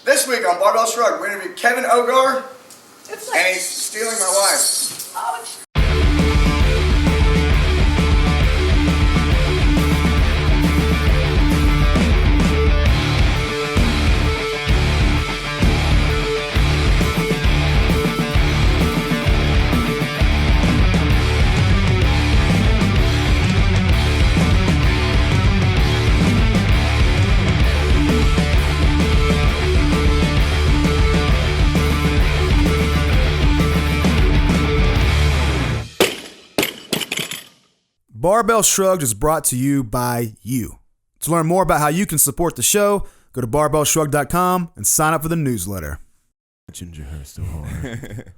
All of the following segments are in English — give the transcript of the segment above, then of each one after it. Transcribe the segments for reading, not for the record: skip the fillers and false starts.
This week on Barbell Shrug, we interview Kevin Ogar, and he's stealing my wife. Barbell Shrugged is brought to you by you. To learn more about how you can support the show, go to barbellshrug.com and sign up for the newsletter. Ginger hair still hard.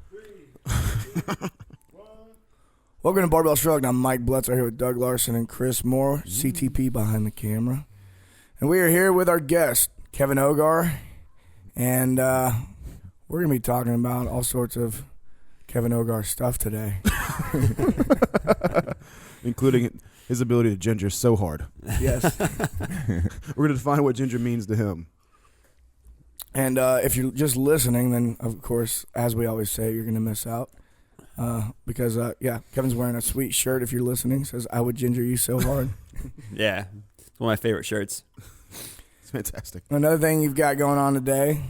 Welcome to Barbell Shrugged. I'm Mike Blutzer here with Doug Larson and Chris Moore, CTP behind the camera. And we are here with our guest, Kevin Ogar. And we're going to be talking about all sorts of Kevin Ogar stuff today. Including his ability to ginger so hard. Yes. We're going to define what ginger means to him. And if you're just listening, then, of course, as we always say, you're going to miss out. Because, Kevin's wearing a sweet shirt, if you're listening. Says, I would ginger you so hard. Yeah. It's one of my favorite shirts. It's fantastic. Another thing you've got going on today,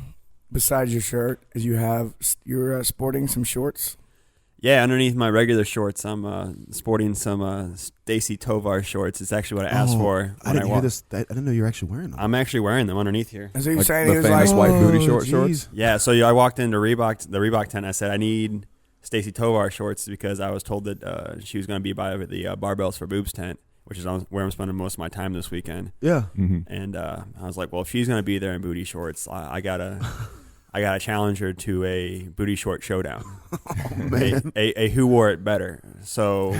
besides your shirt, is you're sporting some shorts. Yeah, underneath my regular shorts, I'm sporting some Stacy Tovar shorts. It's actually what I asked for. I didn't hear this. I didn't know you were actually wearing them. I'm actually wearing them underneath here. Is he Like saying the he was famous like, white booty shorts? Yeah, so I walked into the Reebok tent. I said, I need Stacy Tovar shorts because I was told that she was going to be by the Barbells for Boobs tent, which is where I'm spending most of my time this weekend. Yeah. Mm-hmm. And I was like, well, if she's going to be there in booty shorts, I gotta challenge her to a booty short showdown. Oh, man. A who wore it better. So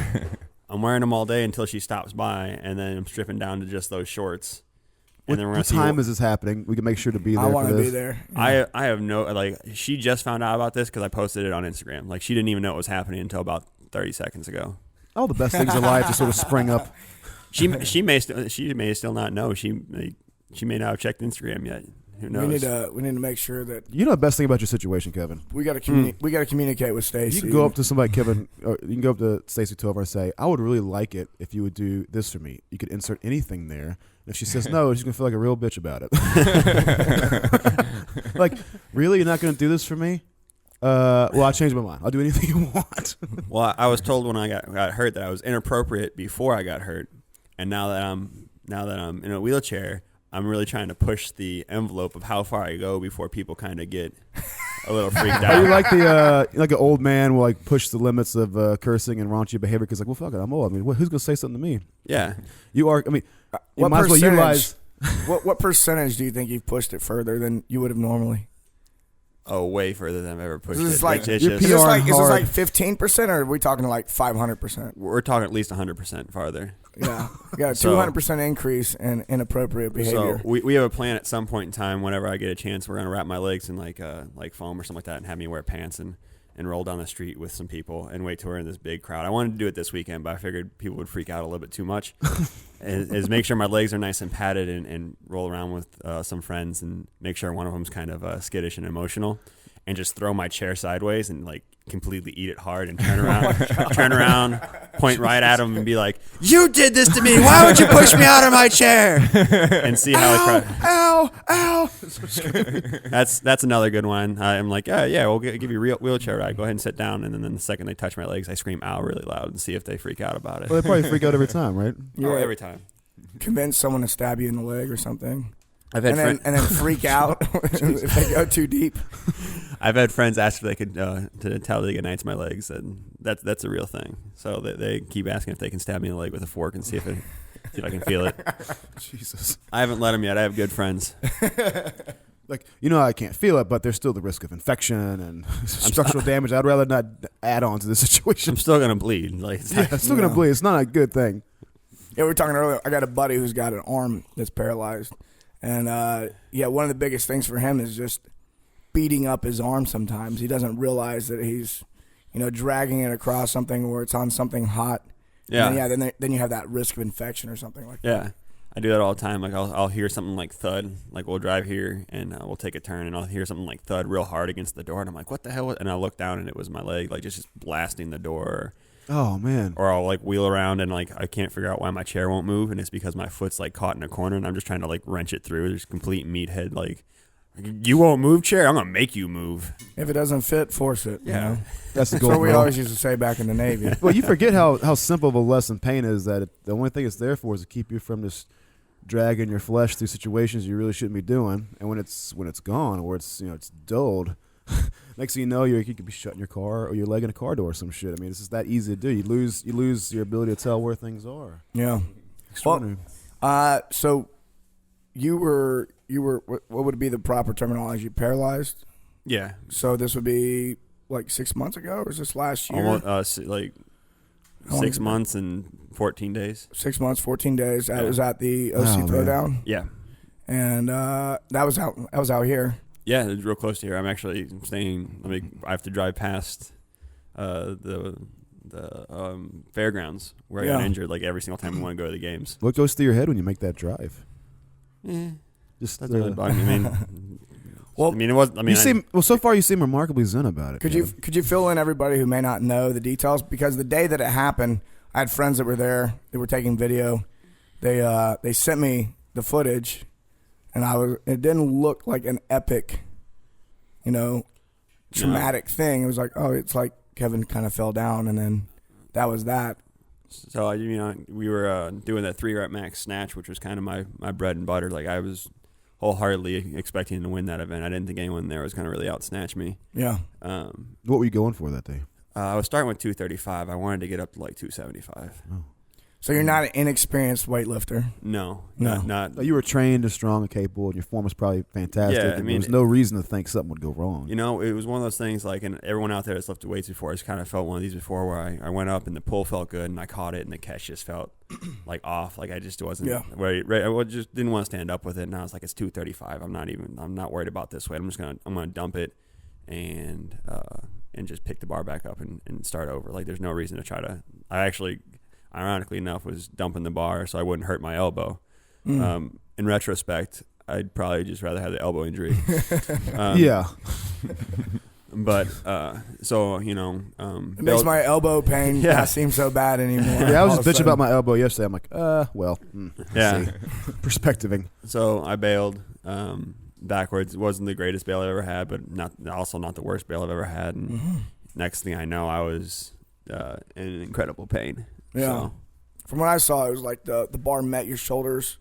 I'm wearing them all day until she stops by, and then I'm stripping down to just those shorts. And then we're What gonna time is this happening? We can make sure to be there. I want for to this. be there. I have no, she just found out about this because I posted it on Instagram. Like, she didn't even know it was happening until about 30 seconds ago. All the best things in life just sort of spring up. She may still not know. She may not have checked Instagram yet. Who knows? We need to make sure that You know the best thing about your situation, Kevin? we got to we got to communicate with Stacy. You can go up to somebody, Kevin, or you can go up to Stacy Tovar and say, I would really like it if you would do this for me. You could insert anything there. And if she says no, she's going to feel like a real bitch about it. Like, really? You're not going to do this for me? Well, I changed my mind. I'll do anything you want. Well, I was told when I got hurt that I was inappropriate before I got hurt, and now that I'm in a wheelchair, I'm really trying to push the envelope of how far I go before people kind of get a little freaked Are you out. like the like an old man will like push the limits of cursing and raunchy behavior because like, well, fuck it, I'm old. I mean, who's going to say something to me? Yeah. You are. I mean, you what might as well percentage? utilize. What percentage do you think you've pushed it further than you would have normally? Oh, way further than I've ever pushed Is it. this like It's Your just- PR is this hard. like 15%, or are we talking like 500%? we're talking at least 100% farther. Yeah, we got a So- 200% increase in inappropriate behavior. So we have a plan at some point in time. Whenever I get a chance, we're gonna wrap my legs in like foam or something like that, and have me wear pants and roll down the street with some people and wait till we're in this big crowd. I wanted to do it this weekend, but I figured people would freak out a little bit too much. is make sure my legs are nice and padded and roll around with some friends and make sure one of them's kind of skittish and emotional, and just throw my chair sideways and like completely eat it hard and turn around, point right at him and be like, "You did this to me. Why would you push me out of my chair?" And see how the crowd. Ow! That's another good one. I'm like, yeah, we'll give you a real wheelchair ride. Go ahead and sit down. And then the second they touch my legs, I scream "ow" really loud and see if they freak out about it. Well, they probably freak out every time, right? Oh, every time. Convince someone to stab you in the leg or something, I've had and then freak out if they go too deep. I've had friends ask if they could to tell the good night to my legs, and that's a real thing. So they keep asking if they can stab me in the leg with a fork and see if I can feel it. Jesus. I haven't let them yet. I have good friends. Like, I can't feel it, but there's still the risk of infection and structural damage. I'd rather not add on to this situation. I'm still gonna bleed. Like, It's still going to bleed. It's not a good thing. Yeah, we were talking earlier. I got a buddy who's got an arm that's paralyzed, and one of the biggest things for him is just beating up his arm. Sometimes he doesn't realize that he's, dragging it across something where it's on something hot. Yeah. And then you have that risk of infection or something like that. Yeah. I do that all the time. Like I'll hear something like thud. Like we'll drive here and we'll take a turn and I'll hear something like thud real hard against the door and I'm like, what the hell? And I'll look down and it was my leg, like just blasting the door. Oh man. Or I'll like wheel around and like I can't figure out why my chair won't move and it's because my foot's like caught in a corner and I'm just trying to like wrench it through. There's complete meathead like, you won't move, chair? I'm gonna make you move. If it doesn't fit, force it. Yeah. You know? That's the That's goal. what we bro. always used to say back in the Navy. Well, you forget how simple of a lesson pain is. That the only thing it's there for is to keep you from just dragging your flesh through situations you really shouldn't be doing. And when it's gone or it's it's dulled, next thing you know, you could be shutting your car or your leg in a car door or some shit. I mean, it's just that easy to do. You lose your ability to tell where things are. Yeah. Extraordinary. So you were what would be the proper terminology? Paralyzed. Yeah. So this would be like 6 months ago, or is this last year? Almost like How long 6 is it? months and 14 days. 6 months, 14 days. That Yeah. was at the OC Oh, man. Throwdown, Yeah. and that was out here. Yeah, it's real close to here. I'm actually staying. I have to drive past the fairgrounds where I got Yeah. injured. Like every single time I want to go to the games. What goes through your head when you make that drive? Just Doesn't really bug me. I mean, Well, it was. I mean, so far you seem remarkably zen about it. Could Kevin. you fill in everybody who may not know the details? Because the day that it happened, I had friends that were there. They were taking video. They sent me the footage, and it didn't look like an epic, traumatic thing. It was like, oh, it's like Kevin kind of fell down, and then that was that. So we were doing that 3-rep max snatch, which was kind of my bread and butter. Like I was wholeheartedly expecting to win that event. I didn't think anyone there was going to really out-snatch me. Yeah. What were you going for that day? I was starting with 235. I wanted to get up to like 275. Oh. So you're not an inexperienced weightlifter. No. You were trained and strong and capable, and your form was probably fantastic. Yeah, I and mean, there was no reason to think something would go wrong. It was one of those things like, and everyone out there that's lifted weights before has kind of felt one of these before where I went up and the pull felt good and I caught it and the catch just felt like off. Like I just wasn't right. I just didn't want to stand up with it. And I was like, it's 235. I'm not worried about this weight. I'm going to dump it and just pick the bar back up and start over. Like there's no reason to try to, I actually, ironically enough, was dumping the bar so I wouldn't hurt my elbow. In retrospect, I'd probably just rather have the elbow injury. Yeah. But so It makes my elbow pain not seem so bad anymore. Yeah, I was All just of a bitching about sudden. my elbow yesterday. I'm like, Yeah. see. Perspectiving. So I bailed backwards. It wasn't the greatest bail I've ever had, but also not the worst bail I've ever had. And next thing I know, I was in incredible pain. Yeah. So, From what I saw, it was like the bar met your shoulders,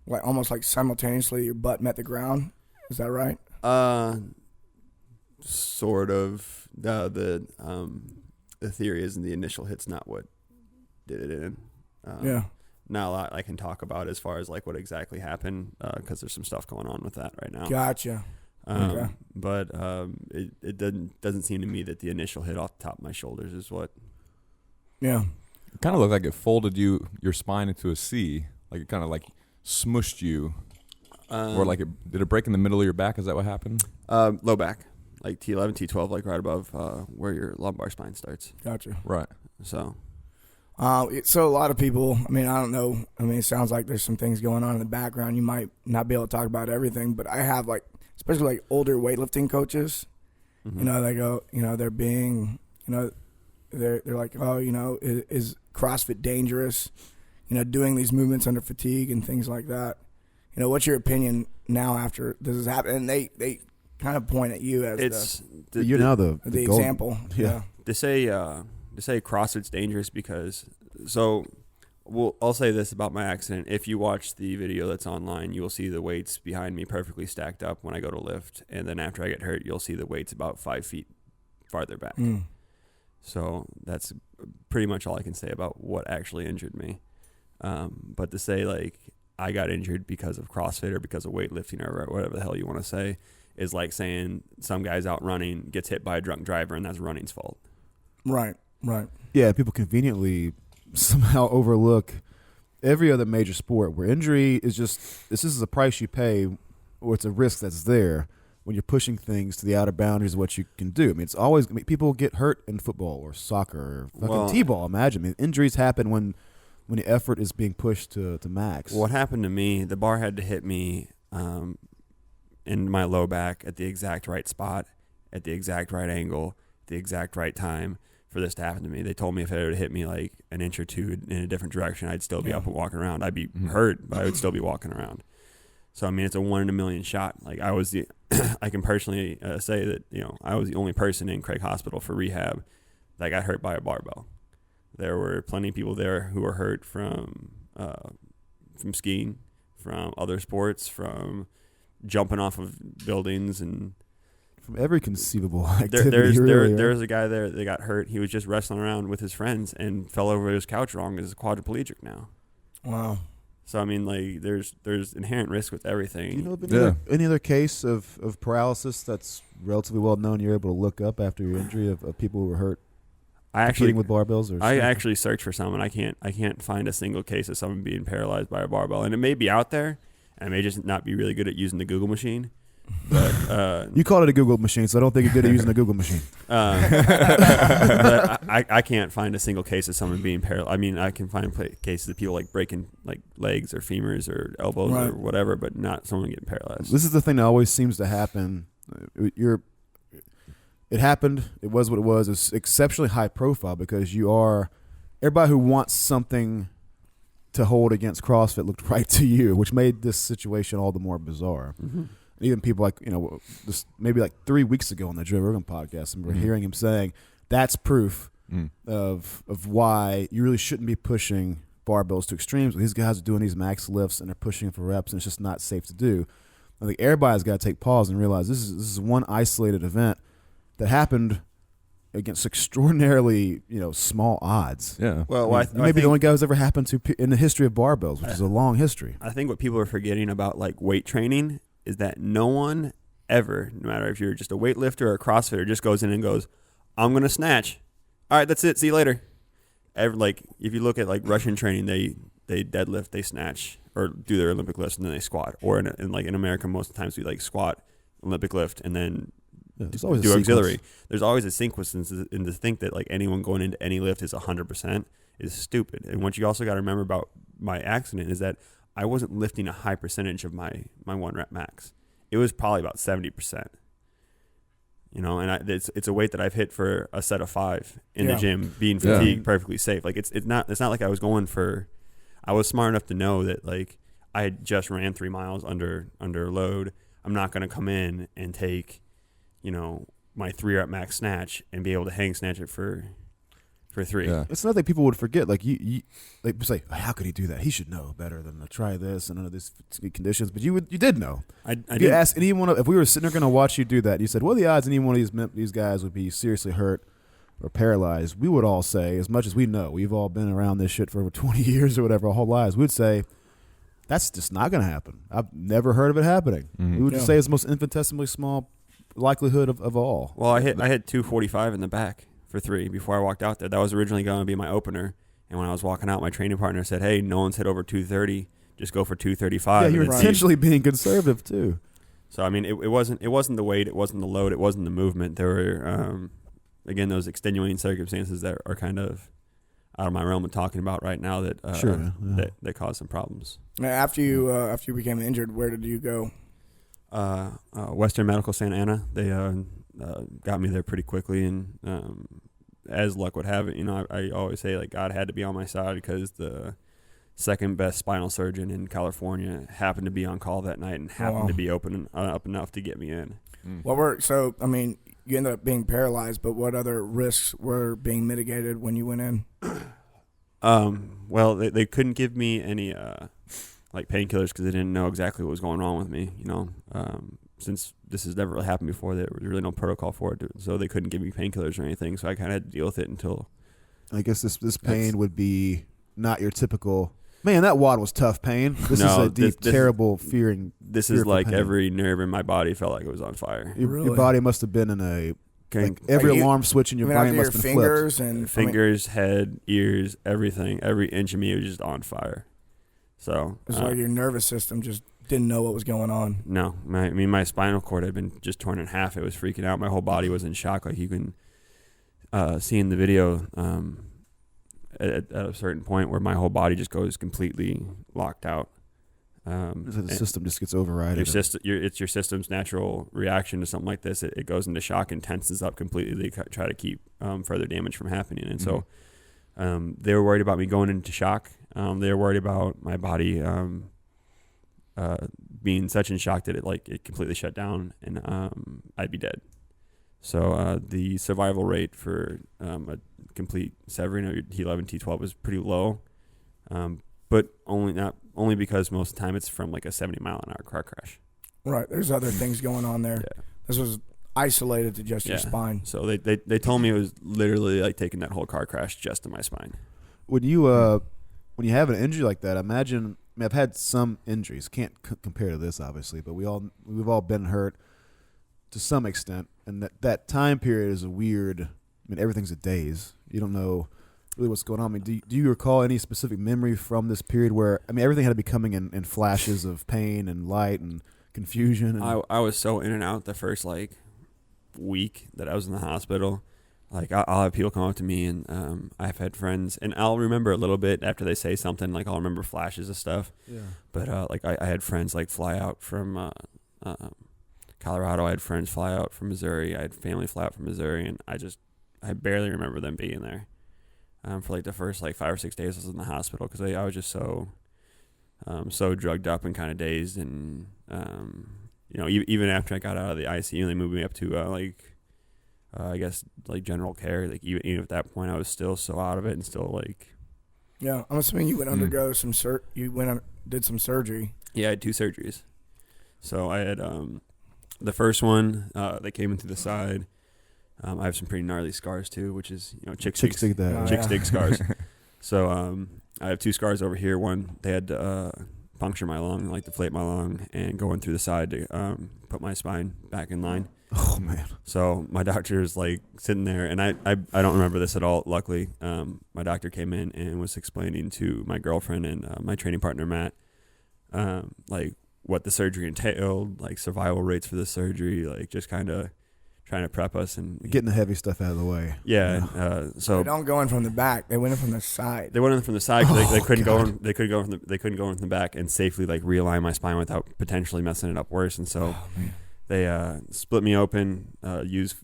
like almost like simultaneously. Your butt met the ground. Is that right? sort of. The theory is the initial hit's not what did it in. Yeah. Not a lot I can talk about as far as like what exactly happened because there's some stuff going on with that right now. Gotcha. Okay. But it doesn't seem to me that the initial hit off the top of my shoulders is what. Yeah. It kind of looked like it folded your spine into a C, like it kind of like smushed you, or like did it break in the middle of your back? Is that what happened? Low back, like T11, T12, like right above where your lumbar spine starts. Gotcha. Right. So. So a lot of people, I mean, I don't know. I mean, it sounds like there's some things going on in the background. You might not be able to talk about everything, but I have like, especially like older weightlifting coaches, they go, they're being, they're like, oh, is CrossFit dangerous? Doing these movements under fatigue and things like that. What's your opinion now after this has happened? And they kind of point at you as You're now the the gold- example. Yeah. To say CrossFit's dangerous because I'll say this about my accident. If you watch the video that's online, you will see the weights behind me perfectly stacked up when I go to lift, and then after I get hurt, you'll see the weights about 5 feet farther back. So that's pretty much all I can say about what actually injured me. But to say like I got injured because of CrossFit or because of weightlifting or whatever the hell you want to say is like saying some guy's out running, gets hit by a drunk driver, and that's running's fault. Right. Yeah, people conveniently somehow overlook every other major sport where injury is this is a price you pay, or it's a risk that's there when you're pushing things to the outer boundaries of what you can do. I mean, it's always people get hurt in football or soccer or fucking t-ball. Imagine, injuries happen when when the effort is being pushed to max. What happened to me, the bar had to hit me in my low back at the exact right spot, at the exact right angle, the exact right time for this to happen to me. They told me if it would hit me like an inch or two in a different direction, I'd still be up and walking around. I'd be hurt, but I would still be walking around. So, I mean, it's a 1 in a million shot. Like, I was I can personally say that, I was the only person in Craig Hospital for rehab that got hurt by a barbell. There were plenty of people there who were hurt from skiing, from other sports, from jumping off of buildings, and from every conceivable activity. There's a guy there that got hurt. He was just wrestling around with his friends and fell over his couch wrong. Is quadriplegic now. Wow. So, I mean, like, there's inherent risk with everything. Do you know of any other case of paralysis that's relatively well known you're able to look up after your injury of people who were hurt with barbells? I actually searched for some, and I can't find a single case of someone being paralyzed by a barbell. And it may be out there, and I may just not be really good at using the Google machine. But you called it a Google machine, so I don't think you're good at using the Google machine. But I can't find a single case of someone being paralyzed. I mean, I can find cases of people like breaking like legs or femurs or elbows or whatever, but not someone getting paralyzed. This is the thing that always seems to happen. It happened. It was what it was. It's exceptionally high profile because everybody who wants something to hold against CrossFit looked right to you, which made this situation all the more bizarre. Mm-hmm. Even people like, just maybe like 3 weeks ago on the Joe Rogan podcast, and we're hearing him saying that's proof of why you really shouldn't be pushing barbells to extremes. These guys are doing these max lifts and they're pushing for reps, and it's just not safe to do. I think everybody's got to take pause and realize this is one isolated event that happened against extraordinarily small odds. Yeah. Well, maybe the only guy who's ever happened to in the history of barbells, which is a long history. I think what people are forgetting about like weight training is that no one ever, no matter if you're just a weightlifter or a CrossFitter, just goes in and goes, I'm going to snatch. All right, that's it. See you later. Like, if you look at like Russian training, they deadlift, they snatch, or do their Olympic lifts, and then they squat. Or in America, most of the times we like squat, Olympic lift, and then do auxiliary. There's always a sequence, and to think that like anyone going into any lift is 100% is stupid. And what you also got to remember about my accident is that I wasn't lifting a high percentage of my 1 rep max. It was probably about 70%. And it's a weight that I've hit for a set of 5 in the gym, being fatigued, perfectly safe. Like it's not like I was going for. I was smart enough to know that like I had just ran 3 miles under load. I'm not going to come in and take, my 3 rep max snatch and be able to hang snatch it for 3. Yeah. It's another thing people would forget. Like you like say, how could he do that? He should know better than to try this and under these conditions. But you did know. I if you ask anyone, if we were sitting there going to watch you do that, you said, "What are the odds any one of these guys would be seriously hurt or paralyzed?" We would all say, as much as we know, we've all been around this shit for over 20 years or whatever, our whole lives. We'd say that's just not going to happen. I've never heard of it happening. Mm-hmm. We would just say it's the most infinitesimally small likelihood of all. Well, I hit 245 in the back for 3 before I walked out there. That was originally going to be my opener. And when I was walking out, my training partner said, hey, no one's hit over 230. Just go for 235. Yeah, you're intentionally being conservative, too. So, I mean, it wasn't the weight. It wasn't the load. It wasn't the movement. There were, again, those extenuating circumstances that are kind of out of my realm of talking about right now that that caused some problems. After you became injured, where did you go? Western Medical Santa Ana. They got me there pretty quickly, and as luck would have it, I always say like God had to be on my side because the second best spinal surgeon in California happened to be on call that night and happened to be up enough to get me in. You ended up being paralyzed, but what other risks were being mitigated when you went in? Well, they couldn't give me any like painkillers because they didn't know exactly what was going on with me. Since this has never really happened before, there was really no protocol for it, so they couldn't give me painkillers or anything. So I kind of had to deal with it until. I guess this pain would be not your typical. Man, that wad was tough pain. This is a deep, terrible fearing. This is like pain. Every nerve in my body felt like it was on fire. Your body must have been in a. Like every alarm switch in your brain must have been flipped. Fingers, head, ears, everything. Every inch of me was just on fire. So it's like your nervous system just didn't know what was going on. No, my spinal cord had been just torn in half. It was freaking out. My whole body was in shock. Like you can see in the video, at a certain point where my whole body just goes completely locked out. The system just gets overridden. It's your system's natural reaction to something like this. It goes into shock and tenses up completely to try to keep further damage from happening. And so they were worried about me going into shock. They were worried about my body being such in shock that it completely shut down and I'd be dead. So the survival rate for a complete severing of your T11, T12 was pretty low, but only because most of the time it's from like a 70-mile-an-hour car crash. Right. There's other things going on there. Yeah. This was isolated to just your spine. So they told me it was literally like taking that whole car crash just to my spine. When you have an injury like that, imagine. I mean, I've had some injuries. Can't compare to this, obviously, but we've all been hurt to some extent, and that time period is a weird. I mean, everything's a daze. You don't know really what's going on. I mean, do you recall any specific memory from this period where everything had to be coming in flashes of pain and light and confusion? And I was so in and out the first week that I was in the hospital. Like I'll have people come up to me, and I've had friends, and I'll remember a little bit after they say something. Like I'll remember flashes of stuff. Yeah. But I had friends fly out from Colorado. I had friends fly out from Missouri. I had family fly out from Missouri, and I barely remember them being there. For the first 5 or 6 days I was in the hospital because I was just so drugged up and kind of dazed, and even after I got out of the ICU, they moved me up to I guess general care. Even at that point, I was still so out of it and still Yeah, I'm assuming you went undergo some did some surgery. Yeah, I had 2 surgeries. So I had the first one that came into the side. I have some pretty gnarly scars too, which is chicks dig that. Chicks dig scars. So I have 2 scars over here. One, they had to puncture my lung, deflate my lung, and go in through the side to put my spine back in line. Oh man! So my doctor is sitting there, and I don't remember this at all. Luckily, my doctor came in and was explaining to my girlfriend and my training partner Matt, what the surgery entailed, survival rates for the surgery, just kind of trying to prep us and getting the heavy stuff out of the way. Yeah. So they don't go in from the back; they went in from the side. They went in from the side because they couldn't go. They couldn't go in from the back and safely realign my spine without potentially messing it up worse. And so they split me open, used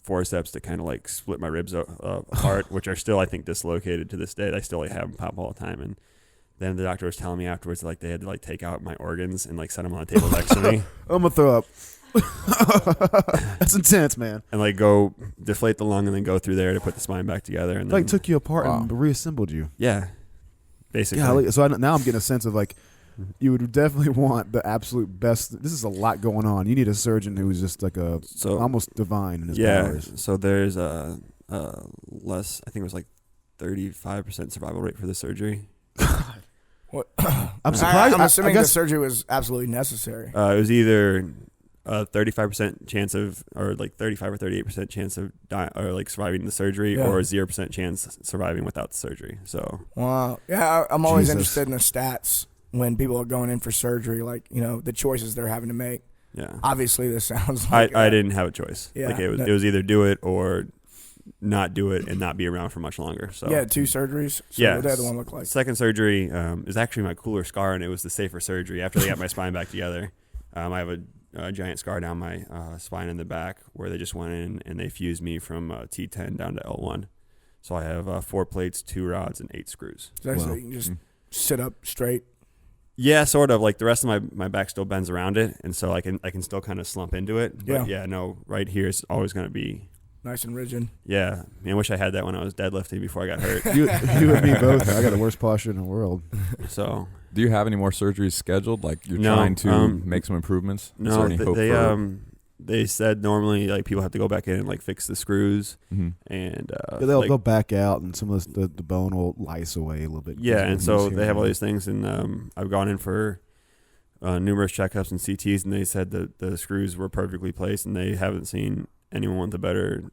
forceps to kind of split my ribs apart, which are still I think dislocated to this day. I still have them pop all the time. And then the doctor was telling me afterwards they had to take out my organs and set them on the table next to me. I'm gonna throw up. That's intense, man. And go deflate the lung and then go through there to put the spine back together. And then took you apart and reassembled you. Yeah, basically. Yeah, so now I'm getting a sense of you would definitely want the absolute best. This is a lot going on. You need a surgeon who's just almost divine in his powers. So there's less. I think it was 35% survival rate for the surgery. What? I'm surprised. I'm assuming the surgery was absolutely necessary. It was either 35% chance of, or 35 or 38% chance of surviving the surgery, or 0% chance surviving without the surgery. So wow, yeah, I'm always interested in the stats when people are going in for surgery, the choices they're having to make. Yeah, obviously this sounds like I didn't have a choice. Yeah, it was either do it or not do it and not be around for much longer. So yeah, 2 surgeries. So yeah, what did the one look like? Second surgery is actually my cooler scar, and it was the safer surgery after they got my spine back together. I have a giant scar down my spine in the back where they just went in and they fused me from T10 down to L1. So I have 4 plates, 2 rods, and 8 screws. So you can just sit up straight. Yeah, sort of. The rest of my back still bends around it, and so I can still kind of slump into it. But right here is always going to be nice and rigid. Yeah, I wish I had that when I was deadlifting before I got hurt. you and me both. I got the worst posture in the world. So, do you have any more surgeries scheduled? You're trying to make some improvements? No, is there any hope they said normally people have to go back in and fix the screws, and they'll back out, and some of the bone will lice away a little bit. Yeah, and so they have all these things, and I've gone in for numerous checkups and CTs, and they said that the screws were perfectly placed, and they haven't seen anyone with a better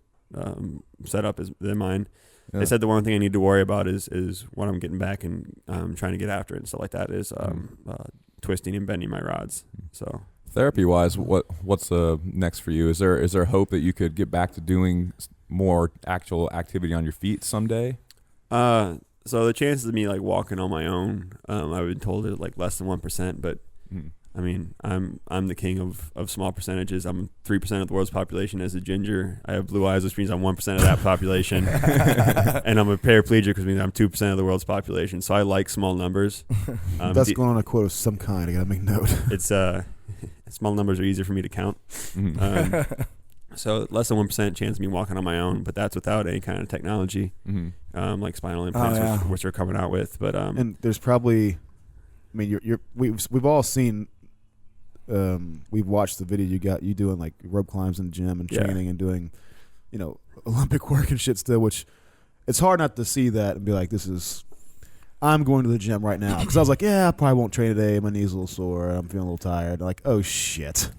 setup than mine. Yeah. They said the one thing I need to worry about is when I'm getting back and trying to get after it and stuff like that is twisting and bending my rods. So therapy wise, what's next for you? Is there hope that you could get back to doing more actual activity on your feet someday? So the chances of me like walking on my own, I've been told are like less than 1%. But I mean, I'm the king of small percentages. I'm 3% of the world's population as a ginger. I have blue eyes, which means I'm 1% of that population, and I'm a paraplegic, which means I'm 2% of the world's population. So I like small numbers. That's going on a quote of some kind. I gotta make note. It's small numbers are easier for me to count. So less than 1% chance of me walking on my own, but that's without any kind of technology, like spinal implants, which we're coming out with. But and there's probably, I mean, we've all seen, we've watched the video you doing like rope climbs in the gym and training and doing, Olympic work and shit still, which it's hard not to see that and be like, I'm going to the gym right now. Because I was like, I probably won't train today. My knee's a little sore. I'm feeling a little tired. Like, oh, shit.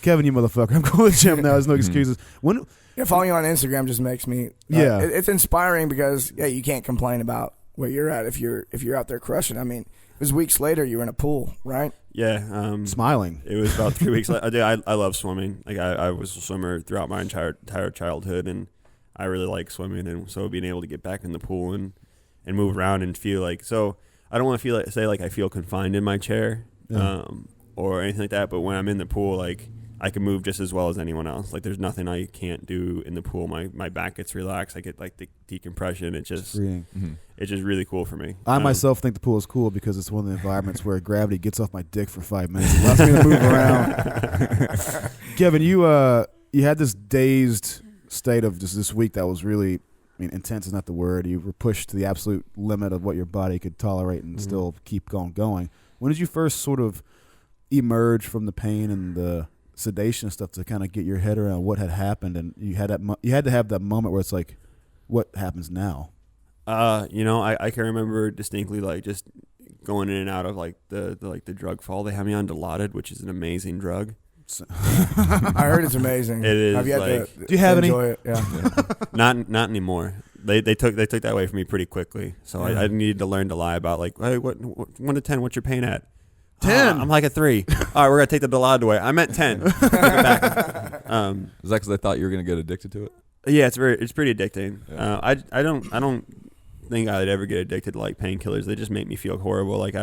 Kevin, you motherfucker. I'm going to the gym now. There's no excuses. Following you on Instagram just makes me... it's inspiring because, you can't complain about where you're at if you're out there crushing. I mean, it was weeks later you were in a pool, right? Yeah. Smiling. It was about 3 weeks later. I love swimming. Like, I was a swimmer throughout my entire childhood, and I really like swimming. And so being able to get back in the pool and move around and feel like, so I don't want to say like I feel confined in my chair or anything like that, but when I'm in the pool, like I can move just as well as anyone else. Like there's nothing I can't do in the pool. My back gets relaxed. I get like the decompression. It's just really cool for me. I myself think the pool is cool because it's one of the environments where gravity gets off my dick for 5 minutes. It allows me to move around. Kevin, you had this dazed state of just this week that was really, intense is not the word. You were pushed to the absolute limit of what your body could tolerate and still keep going. When did you first sort of emerge from the pain and the sedation and stuff to kind of get your head around what had happened? And you had to have that moment where it's like, what happens now? I can remember distinctly like just going in and out of like the drug fall. They had me on Dilaudid, which is an amazing drug. I heard it's amazing. It is. Do you have any? Enjoy it? Yeah. Not anymore. They took that away from me pretty quickly. So I needed to learn to lie about like, hey, what 1 to 10? What's your pain at? 10. I'm like a 3. All right, we're gonna take the Dilaudid away. I meant 10. Take it back. Is that because they thought you were gonna get addicted to it? Yeah, it's pretty addicting. Yeah. I don't think I'd ever get addicted to like painkillers. They just make me feel horrible. Like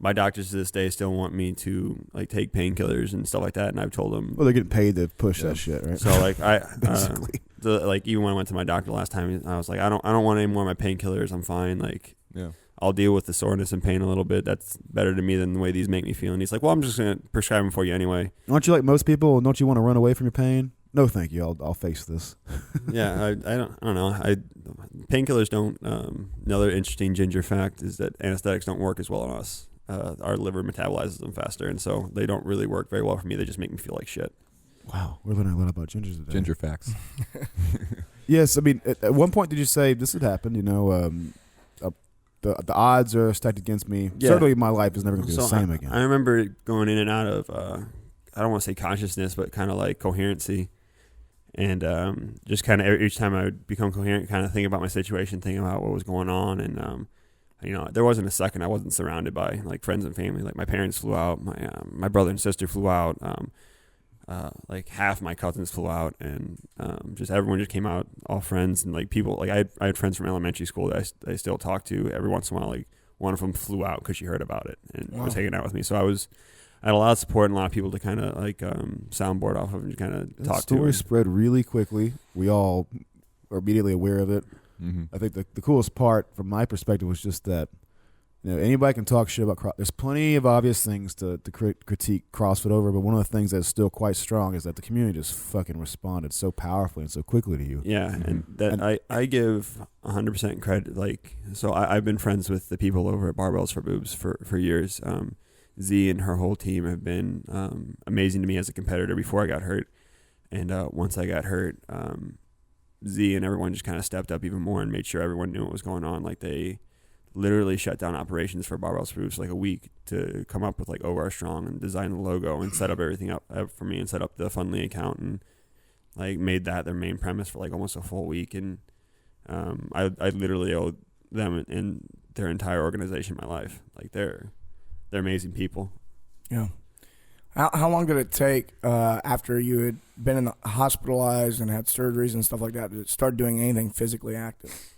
my doctors to this day still want me to like take painkillers and stuff like that, and I've told them. Well, they're getting paid to push that shit, right? So like like even when I went to my doctor last time, I was like, I don't want any more of my painkillers. I'm fine. Like, I'll deal with the soreness and pain a little bit. That's better to me than the way these make me feel. And he's like, well, I'm just gonna prescribe them for you anyway. Aren't you like most people? Don't you want to run away from your pain? No, thank you. I'll face this. Yeah, I don't know. Painkillers don't. Another interesting ginger fact is that anesthetics don't work as well on us. Our liver metabolizes them faster, and so they don't really work very well for me. They just make me feel like shit. Wow, we're learning a lot about gingers today. Ginger facts. Yes, I mean, at one point did you say this had happened? The odds are stacked against me. Yeah. Certainly, my life is never going to be the same again. I remember going in and out of I don't want to say consciousness, but kind of like coherency, and just kind of each time I would become coherent, kind of think about my situation, thinking about what was going on, and there wasn't a second I wasn't surrounded by like friends and family. Like my parents flew out, my brother and sister flew out, like half my cousins flew out, and just everyone just came out, all friends and like people. Like I had friends from elementary school that I still talk to every once in a while. Like one of them flew out because she heard about it and was hanging out with me. So I had a lot of support and a lot of people to kind of like soundboard off of and kind of talk to. The story spread really quickly. We all are immediately aware of it. Mm-hmm. I think the coolest part from my perspective was just that anybody can talk shit about there's plenty of obvious things to critique CrossFit over, but one of the things that's still quite strong is that the community just fucking responded so powerfully and so quickly to you. Yeah, and I give 100% credit. Like, so I've been friends with the people over at Barbells for Boobs for years. Z and her whole team have been amazing to me as a competitor before I got hurt, and once I got hurt, Z and everyone just kind of stepped up even more and made sure everyone knew what was going on. Like they literally shut down operations for Barbells for Boobs for like a week to come up with like Ogar Strong and design the logo and set up everything up for me and set up the Fundly account and like made that their main premise for like almost a full week. And I literally owe them and their entire organization my life. Like they're amazing people. Yeah. How long did it take after you had been hospitalized and had surgeries and stuff like that to start doing anything physically active?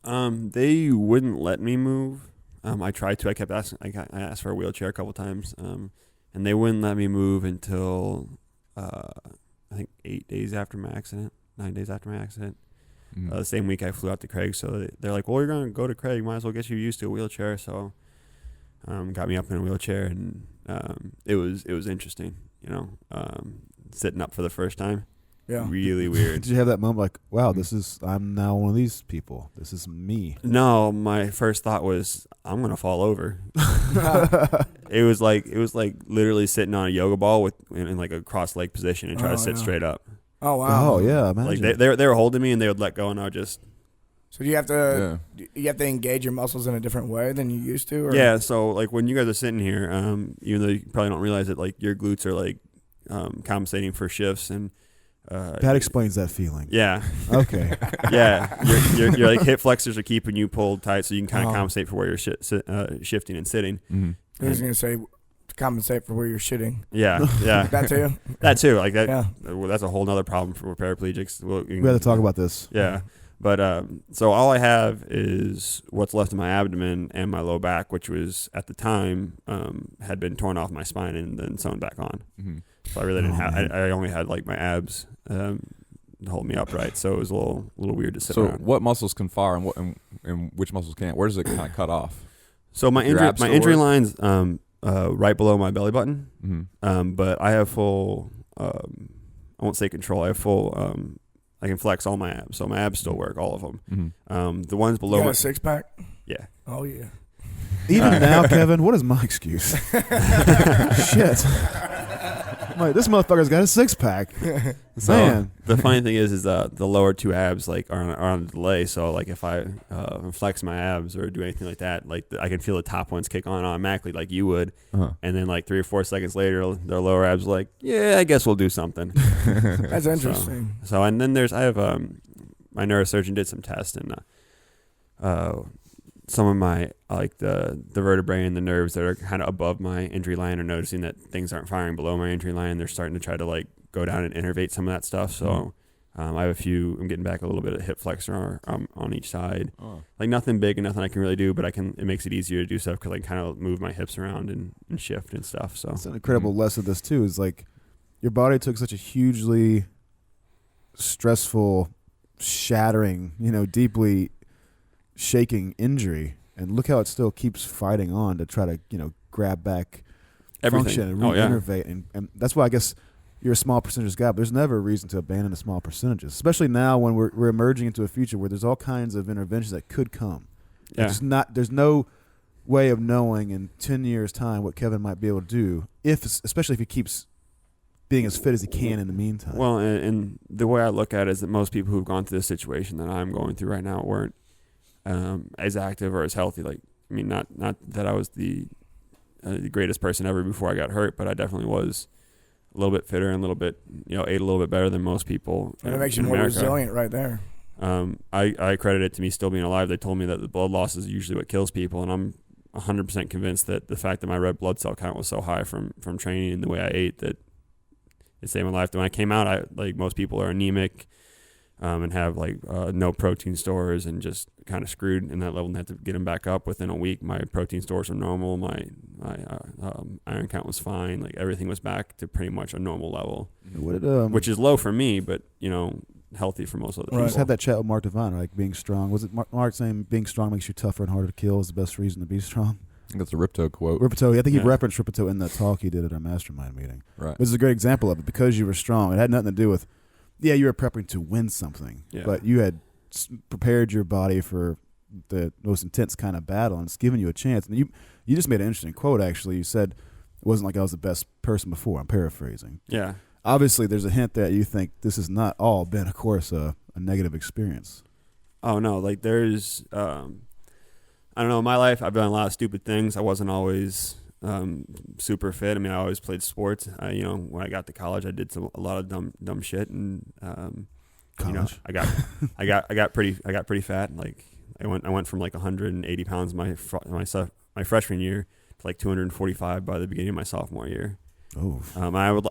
They wouldn't let me move. I tried to. I kept asking. I asked for a wheelchair a couple times, and they wouldn't let me move until I think 8 days after my accident, 9 days after my accident. Mm-hmm. The same week I flew out to Craig, so they're like, "Well, you're gonna go to Craig. Might as well get you used to a wheelchair." So, got me up in a wheelchair, and it was interesting. Sitting up for the first time. Yeah. Really weird. Did you have that moment like, wow, I'm now one of these people. This is me. No, my first thought was I'm gonna fall over. It was like literally sitting on a yoga ball in like a cross leg position and try to sit straight up. Oh wow. Oh yeah, imagine. Like they were holding me and they would let go and I would just. So you have to engage your muscles in a different way than you used to? Or? Yeah. So like when you guys are sitting here, even though you probably don't realize it, like your glutes are like compensating for shifts and. That explains that feeling. Yeah. Okay. Yeah. Your like hip flexors are keeping you pulled tight, so you can kind of compensate for where you're shifting and sitting. Mm-hmm. I was going to say to compensate for where you're shitting. Yeah. Yeah. That too. That too. Like that. Yeah. Well, that's a whole nother problem for paraplegics. We have to talk about this. Yeah. But so all I have is what's left of my abdomen and my low back, which was at the time had been torn off my spine and then sewn back on. Mm-hmm. So I really didn't have. I only had like my abs to hold me upright. So it was a little weird to sit around. So what muscles can fire and which muscles can't? Where does it kind of cut off? So my injury line's right below my belly button. Mm-hmm. But I have full. I won't say control. I have full. I can flex all my abs, so my abs still work, all of them. Mm-hmm. The ones below You got my a six pack? yeah. Oh yeah. Even now, Kevin, what is my excuse? Shit. I'm like, this motherfucker's got a six pack. So Man. the funny thing is the lower two abs like are on a delay. So like if I flex my abs or do anything like that, like I can feel the top ones kick on automatically like you would, and then like 3 or 4 seconds later, their lower abs are like, yeah, I guess we'll do something. That's interesting. So and then I have my neurosurgeon did some tests and some of my like the vertebrae and the nerves that are kind of above my injury line are noticing that things aren't firing below my injury line. They're starting to try to like go down and innervate some of that stuff. So I have a few. I'm getting back a little bit of hip flexor on each side. Oh. Like nothing big and nothing I can really do, but it makes it easier to do stuff because I can kind of move my hips around and shift and stuff. So it's an incredible lesson. This too is like your body took such a hugely stressful, shattering, deeply shaking injury, and look how it still keeps fighting on to try to grab back everything. Function and reinnervate. And that's why I guess you're a small percentage guy, but there's never a reason to abandon the small percentages, especially now when we're emerging into a future where there's all kinds of interventions that could come. Yeah. There's no way of knowing in 10 years' time what Kevin might be able to do, especially if he keeps being as fit as he can in the meantime. Well, and the way I look at it is that most people who've gone through this situation that I'm going through right now weren't as active or as healthy. Like, I mean, not that I was the greatest person ever before I got hurt, but I definitely was a little bit fitter and a little bit, ate a little bit better than most people. And it makes you more resilient right there. I credit it to me still being alive. They told me that the blood loss is usually what kills people, and I'm 100% convinced that the fact that my red blood cell count was so high from training and the way I ate that it saved my life. When I came out, like most people are anemic and have no protein stores and just kind of screwed in that level and had to get them back up within a week. My protein stores were normal. My iron count was fine. Like everything was back to pretty much a normal level, which is low for me, but healthy for most other people. I just had that chat with Mark Devine, like being strong. Was it Mark saying being strong makes you tougher and harder to kill is the best reason to be strong? I think that's a Ripto quote. Ripto, I think he referenced Ripto in that talk he did at our mastermind meeting. Right. This is a great example of it because you were strong. It had nothing to do with, you were prepping to win something, but you had prepared your body for the most intense kind of battle, and it's given you a chance. And you just made an interesting quote, actually. You said, it wasn't like I was the best person before. I'm paraphrasing. Yeah. Obviously, there's a hint that you think this has not all been, of course, a negative experience. Oh, no. Like, there's, I don't know, in my life, I've done a lot of stupid things. I wasn't always super fit. I mean, I always played sports. When I got to college, I did a lot of dumb shit. And, college? I got pretty fat. Like, I went from like 180 pounds my freshman year to like 245 by the beginning of my sophomore year. Oh,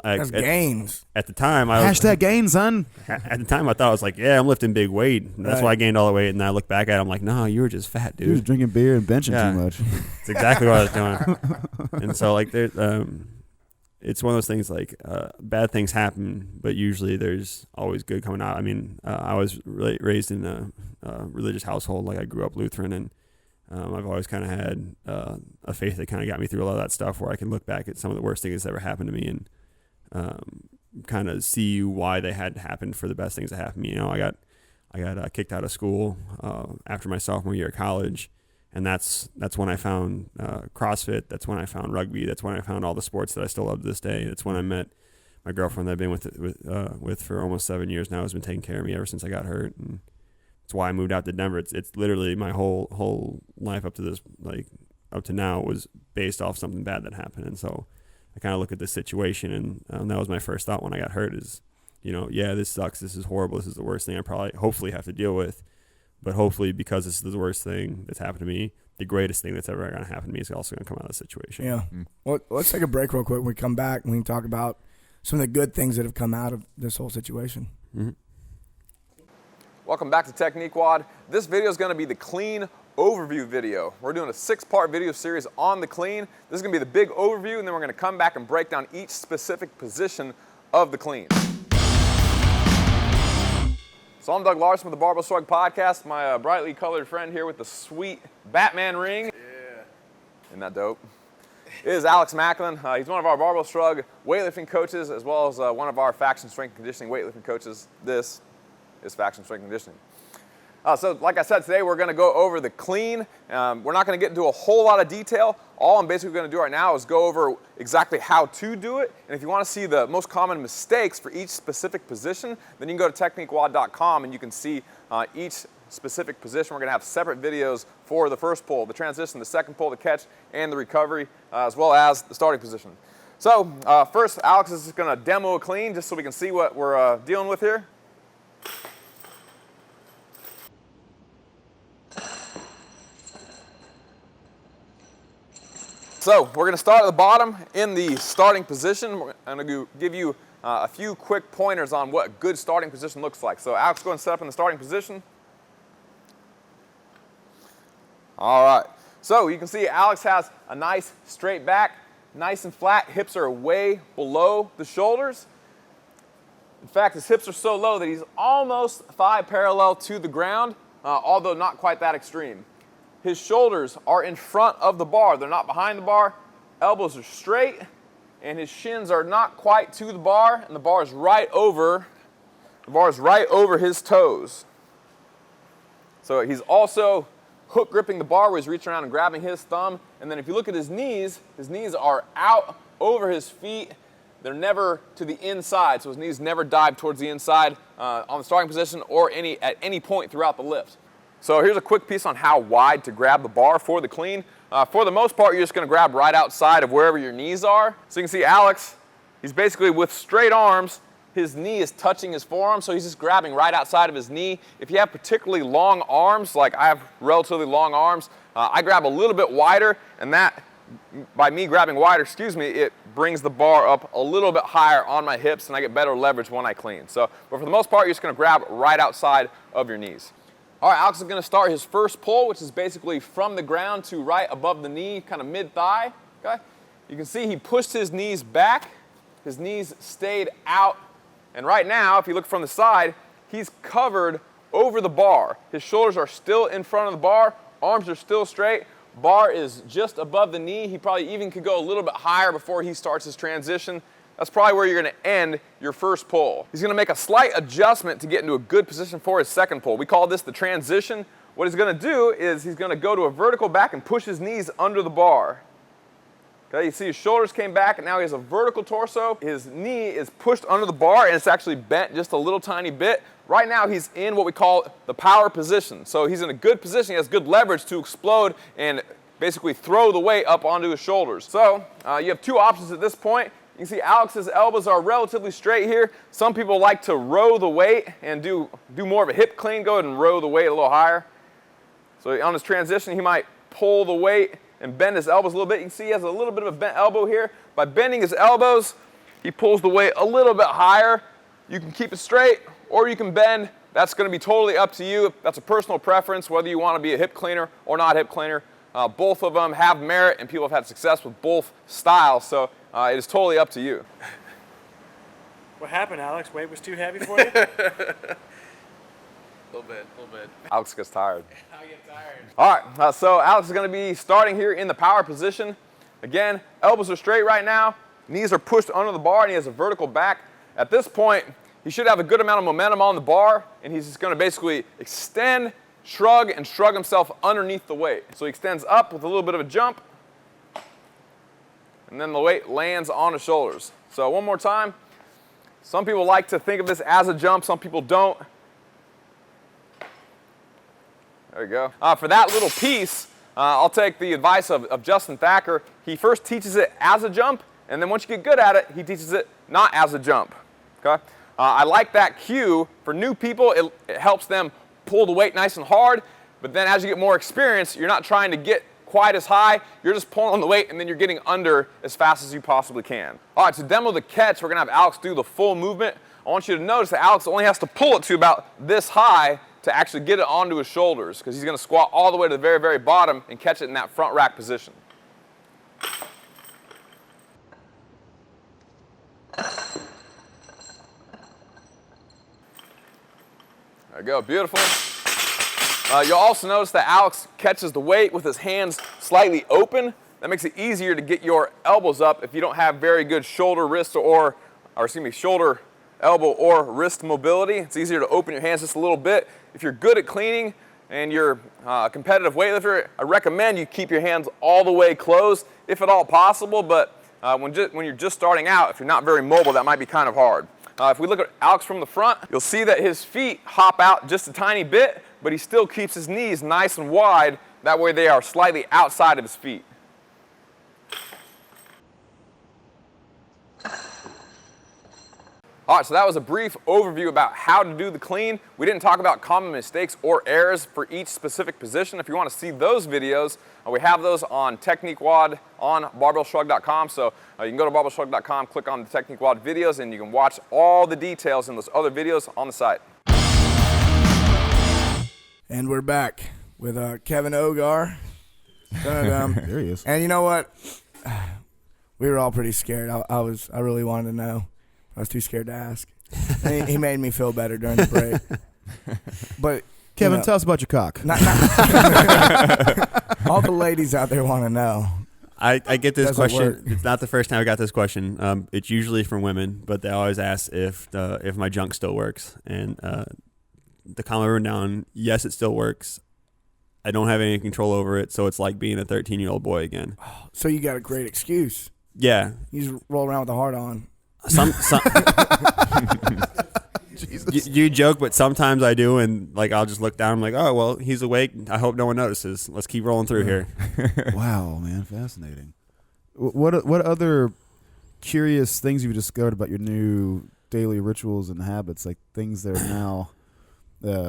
That's gains. At the time, I was hashtag gains, son. at the time I thought I was like, yeah, I'm lifting big weight. And that's why I gained all the weight. And I look back at it, I'm like, no, you were just fat, dude. You was drinking beer and benching Yeah. too much. That's exactly what I was doing. And so like there, it's one of those things like bad things happen, but usually there's always good coming out. I mean, I was raised in a religious household. Like I grew up Lutheran, and I've always kind of had a faith that kind of got me through a lot of that stuff, where I can look back at some of the worst things that ever happened to me and kind of see why they had happened for the best things that happened to me. You know, I got kicked out of school after my sophomore year of college, and that's when I found CrossFit. That's when I found rugby. That's when I found all the sports that I still love to this day. That's when I met my girlfriend that I've been with for almost 7 years now. Has been taking care of me ever since I got hurt, and that's why I moved out to Denver. It's literally my whole life up to now was based off something bad that happened. And so I kind of look at this situation, and that was my first thought when I got hurt is, you know, yeah, this sucks. This is horrible. This is the worst thing I hopefully have to deal with. But hopefully, because this is the worst thing that's happened to me, the greatest thing that's ever going to happen to me is also going to come out of this situation. Yeah. Well, let's take a break real quick. When we come back, we can talk about some of the good things that have come out of this whole situation. Mm-hmm. Welcome back to Technique Wad. This video is going to be the clean overview video. We're doing a 6-part video series on the clean. This is going to be the big overview, and then we're going to come back and break down each specific position of the clean. So I'm Doug Larson with the Barbell Shrug Podcast. My brightly colored friend here with the sweet Batman ring. Yeah. Isn't that dope? Is Alex Macklin. He's one of our Barbell Shrug weightlifting coaches, as well as one of our faction strength conditioning weightlifting coaches. This is faction strength conditioning. So like I said, today we're going to go over the clean. We're not going to get into a whole lot of detail. All I'm basically going to do right now is go over exactly how to do it. And if you want to see the most common mistakes for each specific position, then you can go to techniquewad.com and you can see each specific position. We're going to have separate videos for the first pull, the transition, the second pull, the catch, and the recovery, as well as the starting position. So first, Alex is just going to demo a clean just so we can see what we're dealing with here. So we're going to start at the bottom in the starting position. I'm going to give you a few quick pointers on what a good starting position looks like. So Alex, go and set up in the starting position. All right. So you can see Alex has a nice straight back, nice and flat. Hips are way below the shoulders. In fact, his hips are so low that he's almost thigh parallel to the ground, although not quite that extreme. His shoulders are in front of the bar. They're not behind the bar. Elbows are straight, and his shins are not quite to the bar, and the bar is right over his toes. So he's also hook gripping the bar where he's reaching around and grabbing his thumb. And then if you look at his knees are out over his feet. They're never to the inside, so his knees never dive towards the inside on the starting position or at any point throughout the lift. So here's a quick piece on how wide to grab the bar for the clean. For the most part, you're just going to grab right outside of wherever your knees are. So you can see Alex, he's basically with straight arms, his knee is touching his forearm, so he's just grabbing right outside of his knee. If you have particularly long arms, like I have relatively long arms, I grab a little bit wider, and that, by me grabbing wider, it brings the bar up a little bit higher on my hips, and I get better leverage when I clean. But for the most part, you're just going to grab right outside of your knees. All right, Alex is going to start his first pull, which is basically from the ground to right above the knee, kind of mid-thigh. Okay? You can see he pushed his knees back. His knees stayed out. And right now, if you look from the side, he's covered over the bar. His shoulders are still in front of the bar. Arms are still straight. Bar is just above the knee. He probably even could go a little bit higher before he starts his transition. That's probably where you're going to end your first pull. He's going to make a slight adjustment to get into a good position for his second pull. We call this the transition. What he's going to do is he's going to go to a vertical back and push his knees under the bar. Okay, you see his shoulders came back and now he has a vertical torso. His knee is pushed under the bar and it's actually bent just a little tiny bit. Right now he's in what we call the power position. So he's in a good position. He has good leverage to explode and basically throw the weight up onto his shoulders. So you have two options at this point. You can see Alex's elbows are relatively straight here. Some people like to row the weight and do more of a hip clean. Go ahead and row the weight a little higher. So on his transition, he might pull the weight and bend his elbows a little bit. You can see he has a little bit of a bent elbow here. By bending his elbows, he pulls the weight a little bit higher. You can keep it straight or you can bend. That's going to be totally up to you. That's a personal preference, whether you want to be a hip cleaner or not hip cleaner. Both of them have merit, and people have had success with both styles, so it is totally up to you. What happened, Alex? Weight was too heavy for you? A little bit. Alex gets tired. I get tired. All right, so Alex is going to be starting here in the power position. Again, elbows are straight right now. Knees are pushed under the bar, and he has a vertical back. At this point, he should have a good amount of momentum on the bar, and he's just going to basically extend, shrug, and shrug himself underneath the weight. So he extends up with a little bit of a jump, and then the weight lands on his shoulders. So one more time. Some people like to think of this as a jump, some people don't. There you go. For that little piece, I'll take the advice of Justin Thacker. He first teaches it as a jump, and then once you get good at it, he teaches it not as a jump. Okay? I like that cue. For new people, it helps them pull the weight nice and hard, but then as you get more experience, you're not trying to get quite as high. You're just pulling on the weight, and then you're getting under as fast as you possibly can. All right, to demo the catch, we're going to have Alex do the full movement. I want you to notice that Alex only has to pull it to about this high to actually get it onto his shoulders, because he's going to squat all the way to the very, very bottom and catch it in that front rack position. There you go, beautiful. You'll also notice that Alex catches the weight with his hands slightly open. That makes it easier to get your elbows up if you don't have very good shoulder, shoulder, elbow, or wrist mobility. It's easier to open your hands just a little bit. If you're good at cleaning and you're a competitive weightlifter, I recommend you keep your hands all the way closed, if at all possible, but when you're just starting out, if you're not very mobile, that might be kind of hard. If we look at Alex from the front, you'll see that his feet hop out just a tiny bit, but he still keeps his knees nice and wide. That way they are slightly outside of his feet. All right, so that was a brief overview about how to do the clean. We didn't talk about common mistakes or errors for each specific position. If you want to see those videos, we have those on Technique WOD on barbellshrug.com. So you can go to barbellshrug.com, click on the Technique WOD videos, and you can watch all the details in those other videos on the site. And we're back with Kevin Ogar. There he is. And you know what? We were all pretty scared. I really wanted to know. I was too scared to ask. He made me feel better during the break. But Kevin, tell us about your cock. All the ladies out there want to know. I get this Doesn't question. work. It's not the first time I got this question. It's usually from women, but they always ask if my junk still works. And the common rundown, yes, it still works. I don't have any control over it, so it's like being a 13-year-old boy again. So you got a great excuse. Yeah. You just roll around with a heart on. You joke, but sometimes I do, and like I'll just look down. I'm like, oh well, he's awake. I hope no one notices. Let's keep rolling through here. Wow, man, fascinating. What other curious things you've discovered about your new daily rituals and habits? Like things that are now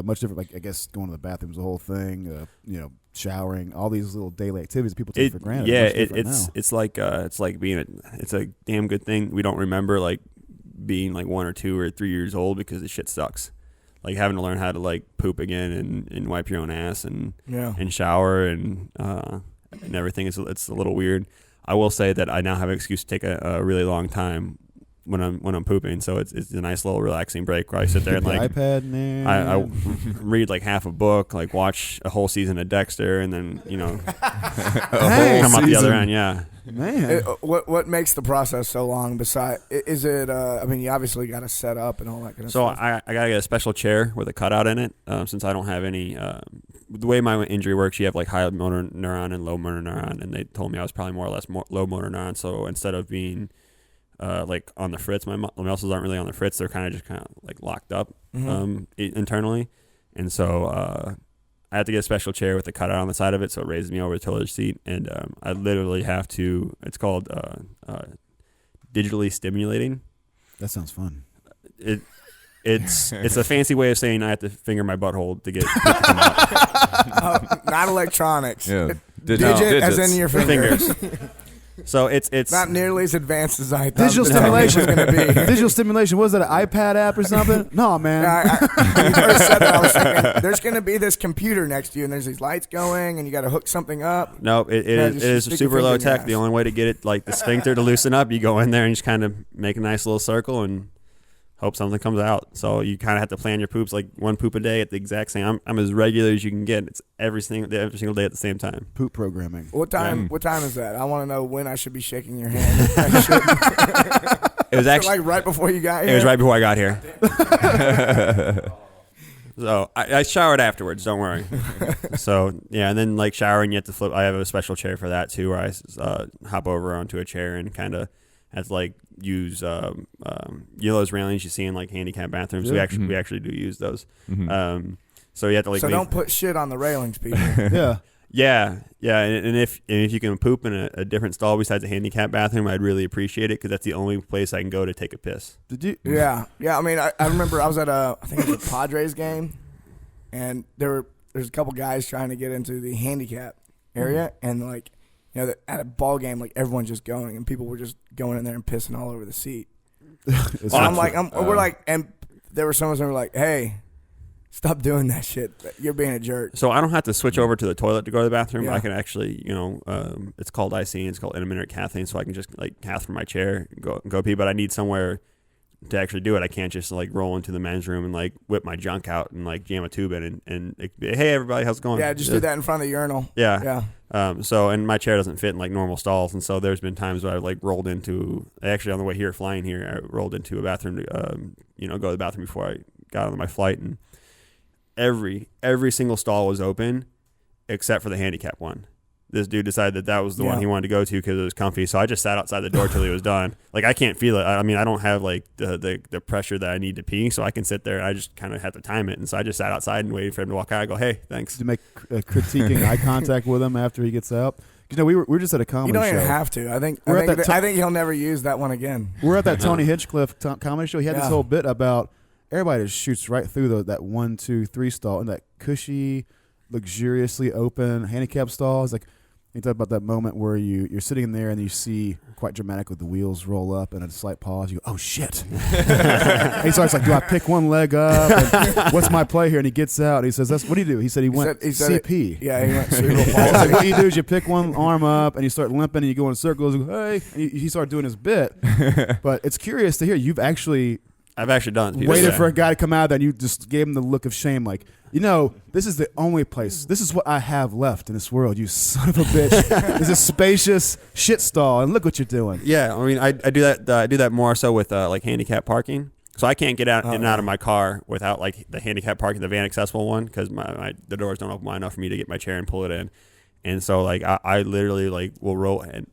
much different. Like I guess going to the bathroom's the whole thing. Showering, all these little daily activities people take for granted. Yeah, it's like it's a damn good thing we don't remember like being like 1 or 2 or 3 years old, because this shit sucks. Like having to learn how to like poop again and wipe your own ass and shower and everything. It's a little weird. I will say that I now have an excuse to take a really long time when I'm pooping, so it's a nice little relaxing break where I sit there and like iPad, man. I read like half a book, like watch a whole season of Dexter, and then come out the other end. Yeah, man. What makes the process so long? Besides, is it? I mean, you obviously got to set up and all that kind of so stuff. So I gotta get a special chair with a cutout in it, since I don't have any. The way my injury works, you have like high motor neuron and low motor neuron, and they told me I was probably more or less low motor neuron. So instead of being like on the fritz, my muscles aren't really on the fritz. They're kind of like locked up internally. And so I have to get a special chair with a cutout on the side of it, so it raises me over the toilet seat. And I literally have to, it's called digitally stimulating. That sounds fun. It's a fancy way of saying I have to finger my butthole to get it to come out. Not electronics. Yeah, Digit as in your fingers. So it's Not nearly as advanced as I thought. Digital the technology was stimulation. going to be. Digital stimulation. Was that an iPad app or something? No, man. When you first said that, I was thinking, there's going to be this computer next to you, and there's these lights going, and you got to hook something up. No, it is stick your super finger low in your tech. ass. The only way to get it, like the sphincter to loosen up, you go in there and just kind of make a nice little circle and hope something comes out. So you kind of have to plan your poops like one poop a day at the exact same. I'm as regular as you can get. It's every single day at the same time. Poop programming. What time is that? I want to know when I should be shaking your hand. It was actually like right before you got here? It was right before I got here. So I showered afterwards. Don't worry. So yeah, and then like showering, you have to flip. I have a special chair for that too, where I hop over onto a chair and kind of have to like use those railings you see in like handicap bathrooms. Yeah. We actually do use those. So you have to like. So don't put shit on the railings, people. Yeah. Yeah, and if you can poop in a different stall besides a handicap bathroom, I'd really appreciate it because that's the only place I can go to take a piss. Did you? Yeah. I mean, I remember I was at I think it was a Padres game, and there's a couple guys trying to get into the handicap area, and like, you know, at a ball game, like everyone's just going, and people were just going in there and pissing all over the seat. So I'm like, we're like, and there were some of us who were like, hey, stop doing that shit. You're being a jerk. So I don't have to switch over to the toilet to go to the bathroom. Yeah. I can actually, it's called IC. It's called intermittent cathing. So I can just like cath from my chair, go pee. But I need somewhere to actually do it. I can't just like roll into the men's room and like whip my junk out and like jam a tube in and hey everybody, how's it going? Yeah, just do that in front of the urinal. Yeah. So and my chair doesn't fit in like normal stalls, and so there's been times where I like rolled into actually on the way here flying here, I rolled into a bathroom to go to the bathroom before I got on my flight, and every single stall was open except for the handicap one. This dude decided that was the one he wanted to go to because it was comfy. So I just sat outside the door till he was done. Like I can't feel it. I mean, I don't have like the pressure that I need to pee, so I can sit there. I just kind of have to time it. And so I just sat outside and waited for him to walk out. I go, hey, thanks. To make critiquing eye contact with him after he gets out. You know, we were just at a comedy show. You don't even have to. I think he'll never use that one again. We're at that Tony Hinchcliffe comedy show. He had this whole bit about everybody just shoots right through that 1, 2, 3 stall and that cushy, luxuriously open handicap stall. It's like, you talk about that moment where you're sitting in there and you see quite dramatic with the wheels roll up and a slight pause. You go, oh shit! And he starts like, do I pick one leg up? And what's my play here? And he gets out. And he says, "What do you do?" He said he went CP. He went cerebral Like, palsy. what you do is you pick one arm up and you start limping and you go in circles. And go, hey, and he started doing his bit. But it's curious to hear I've actually done it. Waited for a guy to come out and you just gave him the look of shame, like, this is the only place. This is what I have left in this world. You son of a bitch. It's a spacious shit stall, and look what you're doing. Yeah, I mean, I do that. I do that more so with like handicap parking. So I can't get out in and out of my car without like the handicap parking, the van accessible one, because the doors don't open wide enough for me to get my chair and pull it in. And so like I literally like will roll. And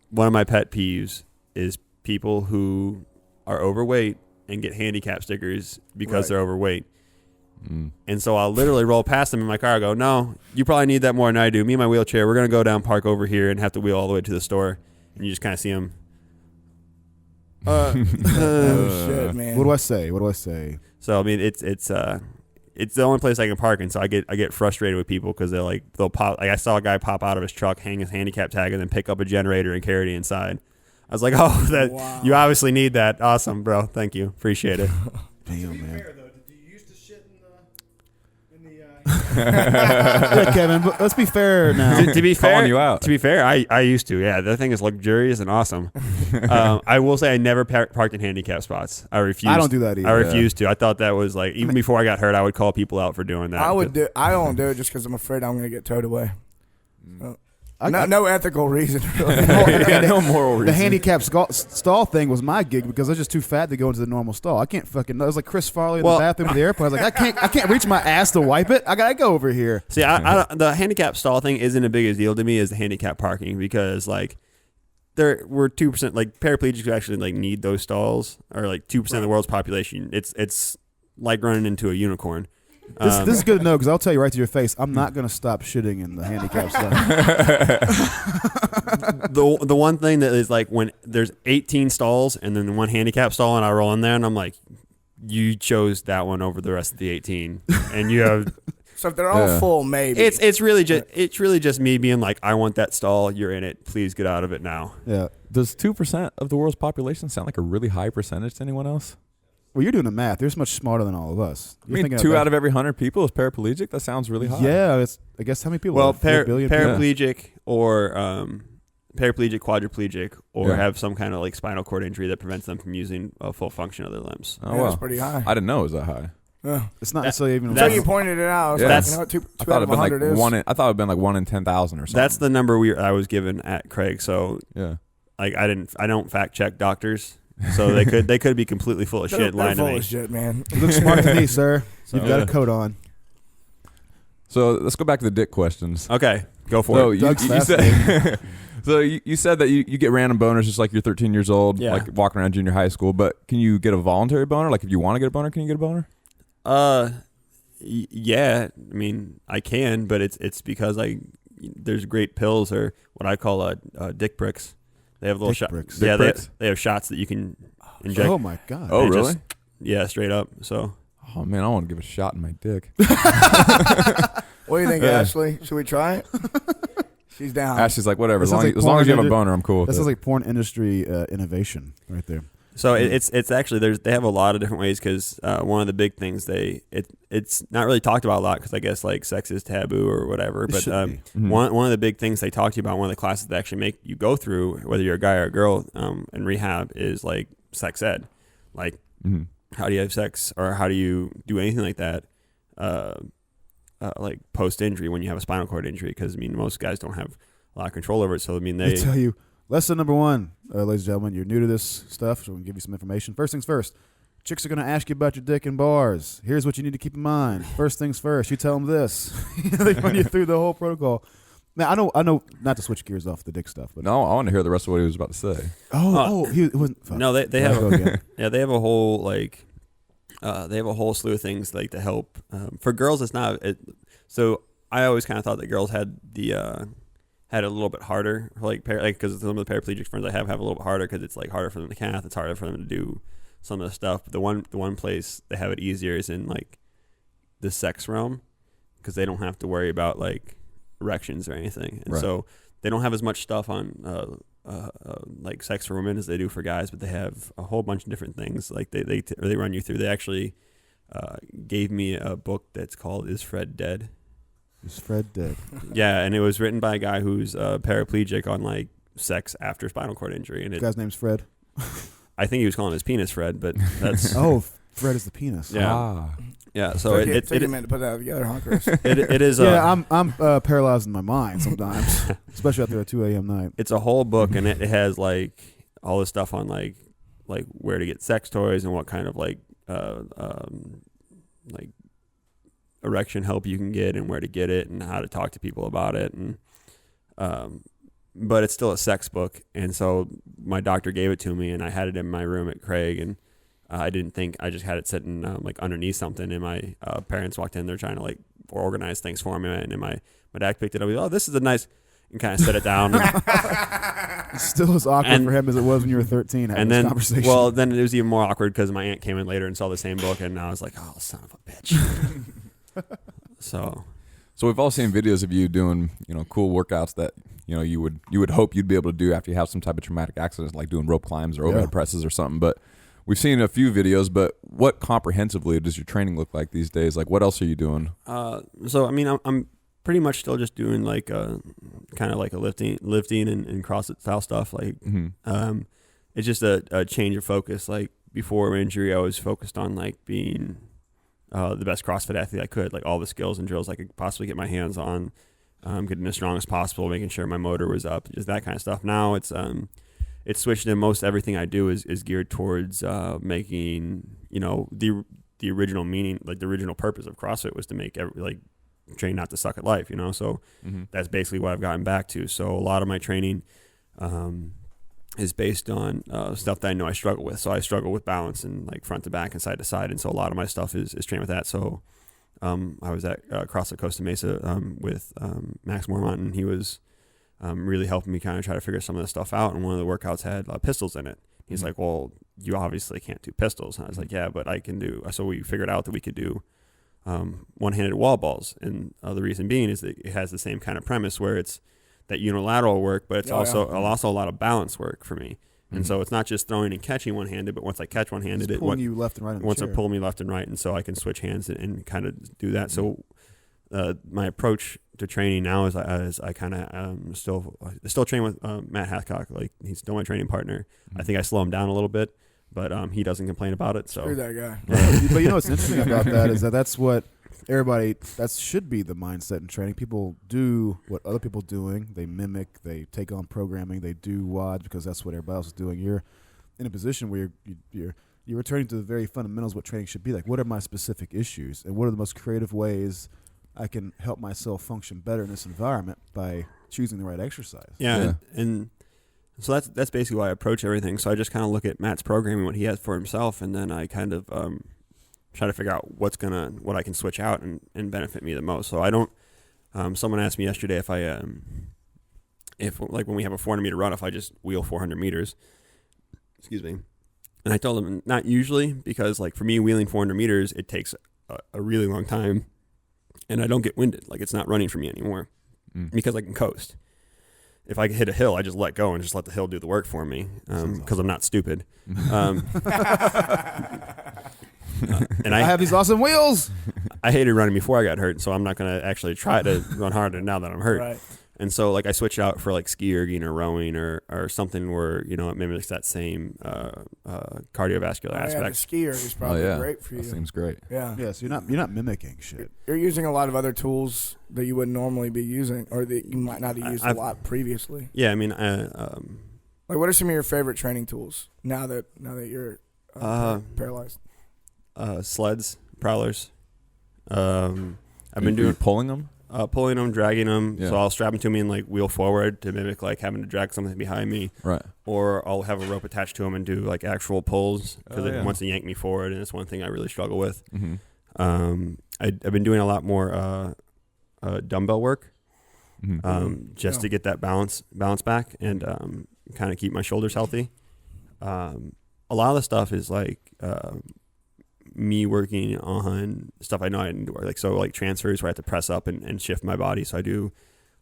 one of my pet peeves is people who are overweight and get handicap stickers because they're overweight. And so I'll literally roll past them in my car. I go, no, you probably need that more than I do. Me and my wheelchair, we're going to go down, park over here, and have to wheel all the way to the store. And you just kind of see them. Oh, shit, man. What do I say? So, I mean, it's the only place I can park in. So I get frustrated with people because they'll pop. Like I saw a guy pop out of his truck, hang his handicap tag, and then pick up a generator and carry it inside. I was like, oh, you obviously need that. Awesome, bro. Thank you. Appreciate it. Damn, man. Yeah, Kevin, but let's be fair now. To be fair, Calling you out. To be fair, I used to. Yeah, that thing is luxurious and awesome. I will say I never parked in handicap spots. I refused. I don't do that either. I refused to. I thought that was like even before I got hurt, I would call people out for doing that. I don't do it just because I'm afraid I'm going to get towed away. No ethical reason. Really. No moral reason. The handicap stall thing was my gig because I was just too fat to go into the normal stall. I can't fucking. It was like Chris Farley in the bathroom at the airport. I was like, I can't reach my ass to wipe it. I gotta go over here. See, the handicap stall thing isn't as big a deal to me as the handicap parking because like we're 2%. Like paraplegics who actually like need those stalls are like 2% of the world's population. It's like running into a unicorn. This is good to know because I'll tell you right to your face, I'm not going to stop shitting in the handicap stuff. The one thing that is like when there's 18 stalls and then one handicap stall and I roll in there and I'm like, you chose that one over the rest of the 18 and you have So if they're all full, maybe. It's really just me being like, I want that stall. You're in it. Please get out of it now. Yeah. Does 2% of the world's population sound like a really high percentage to anyone else? Well, you're doing the math. You're much smarter than all of us. I mean, 2 out of every 100 people is paraplegic. That sounds really high. Yeah, I guess how many people? Well, 4 billion people? paraplegic or paraplegic, quadriplegic, or have some kind of like spinal cord injury that prevents them from using a full function of their limbs. Oh, wow. That's pretty high. I didn't know it was that high. Yeah. It's not necessarily even. Until you pointed it out. I was like, you know what, 2 out of 100 is. I thought it'd been like 1 in 10,000 or something. That's the number I was given at Craig. So yeah, like I don't fact check doctors, so they could be completely full of shit lying to me. Full of shit, man. You look smart to me, sir. You've got a coat on. So let's go back to the dick questions. Okay, go for it. You said, so you said that you get random boners just like you're 13 years old, like walking around junior high school. But can you get a voluntary boner? Like if you want to get a boner, can you get a boner? Yeah. I mean, I can, but it's because there's great pills or what I call dick bricks. They have little shots. Yeah, they have shots that you can inject. Oh my god. Oh really? Yeah, straight up. So. Oh man, I want to give a shot in my dick. What do you think, Ashley? Should we try it? She's down. Ashley's like, whatever. As long as you have a boner, I'm cool with it. This is like porn industry innovation right there. So it's actually they have a lot of different ways because one of the big things it's not really talked about a lot because I guess like sex is taboo or whatever. But one of the big things they talk to you about, one of the classes that actually make you go through, whether you're a guy or a girl, in rehab is like sex ed, like how do you have sex or how do you do anything like that, like post injury when you have a spinal cord injury because I mean most guys don't have a lot of control over it. So I mean they tell you. Lesson number 1, ladies and gentlemen, you're new to this stuff, so we'll give you some information. First things first, chicks are going to ask you about your dick in bars. Here's what you need to keep in mind. First things first, you tell them this. They run you through the whole protocol. Now, I know, not to switch gears off the dick stuff, but no, I want to hear the rest of what he was about to say. He wasn't. Fuck. No, they have they have a whole they have a whole slew of things like to help. For girls, it's not. So I always kind of thought that girls had had it a little bit harder, because some of the paraplegic friends I have a little bit harder because it's like harder for them to cath. It's harder for them to do some of the stuff. But the one place they have it easier is in like the sex realm because they don't have to worry about like erections or anything, and so they don't have as much stuff on like sex for women as they do for guys. But they have a whole bunch of different things like they run you through. They actually gave me a book that's called "Is Fred Dead?" Is Fred dead? Yeah, and it was written by a guy who's paraplegic on like sex after spinal cord injury. And the guy's name's Fred. I think he was calling his penis Fred, but that's Fred is the penis. Yeah, yeah. So you meant to put that together, huh, Chris? It is. Yeah, I'm paralyzed in my mind sometimes, especially after a 2 a.m. night. It's a whole book, and it has like all this stuff on like where to get sex toys and what kind of like erection help you can get and where to get it and how to talk to people about it, and but it's still a sex book, and so my doctor gave it to me and I had it in my room at Craig, and I didn't think, I just had it sitting like underneath something, and my parents walked in, they're trying to like organize things for me, and my dad picked it up. He goes, "Oh, this is a nice," and kind of set it down. It's still as awkward for him as it was when you were 13 having this conversation. Well, then it was even more awkward because my aunt came in later and saw the same book, and I was like, "Oh, son of a bitch." So we've all seen videos of you doing, cool workouts that, you would hope you'd be able to do after you have some type of traumatic accident, like doing rope climbs or overhead presses or something. But we've seen a few videos, but what comprehensively does your training look like these days? Like, what else are you doing? So, I mean, I'm pretty much still just doing like kind of like a lifting and CrossFit style stuff. Like, it's just a change of focus. Like before injury, I was focused on like being the best CrossFit athlete I could, like all the skills and drills I could possibly get my hands on, getting as strong as possible, making sure my motor was up, just that kind of stuff. Now it's switched, and most everything I do is geared towards making, the original meaning, like the original purpose of CrossFit was to make train not to suck at life, so that's basically what I've gotten back to. So a lot of my training is based on stuff that I know I struggle with. So I struggle with balance and like front to back and side to side. And so a lot of my stuff is trained with that. So I was at CrossFit Costa Mesa with Max Mormont, and he was really helping me kind of try to figure some of the stuff out. And one of the workouts had pistols in it. He's like, "Well, you obviously can't do pistols." And I was like, "Yeah, but I can do." So we figured out that we could do one-handed wall balls, and the reason being is that it has the same kind of premise where it's that unilateral work, but it's also a lot of balance work for me. And so it's not just throwing and catching one-handed, but once I catch one-handed, It's pulling you left and right. Once it pull me left and right, and so I can switch hands and kind of do that. So my approach to training now is I kind of still train with Matt Hathcock. Like, he's still my training partner. I think I slow him down a little bit, but he doesn't complain about it. So Screw that guy. But you know what's interesting about that is that's what that should be the mindset in training. People do what other people are doing. They mimic, they take on programming, they do WOD because that's what everybody else is doing. You're in a position where you're returning to the very fundamentals of what training should be. Like, what are my specific issues, and what are the most creative ways I can help myself function better in this environment by choosing the right exercise. Yeah. And so that's basically why I approach everything. So I just kind of look at Matt's programming, what he has for himself, and then I kind of try to figure out what I can switch out and benefit me the most. So I don't. Someone asked me yesterday if when we have a 400 meter run, if I just wheel 400 meters. Excuse me. And I told him not usually, because like for me, wheeling 400 meters, it takes a really long time, and I don't get winded. Like, it's not running for me anymore because I can coast. If I hit a hill, I just let go and just let the hill do the work for me because I'm not stupid. And I have these awesome wheels. I hated running before I got hurt, so I'm not going to actually try to run harder now that I'm hurt. Right. And so, like, I switched out for like ski erging or rowing or something where it mimics that same cardiovascular Yeah, the aspect. skier is probably great for you. That seems great. Yeah. Yeah, so you're not mimicking shit. You're using a lot of other tools that you wouldn't normally be using, or that you might not have used a lot previously. Yeah, I mean, Like, what are some of your favorite training tools now that you're paralyzed? Sleds, prowlers. I've been Are you doing pulling them. pulling them, dragging them. Yeah. So I'll strap them to me and like wheel forward to mimic like having to drag something behind me. Right. Or I'll have a rope attached to them and do like actual pulls because it yeah. wants to yank me forward, and it's one thing I really struggle with. Mm-hmm. I've been doing a lot more dumbbell work, Mm-hmm. just to get that balance back and kind of keep my shoulders healthy. A lot of the stuff is like me working on stuff I know I didn't do, like transfers where I have to press up and shift my body. So I do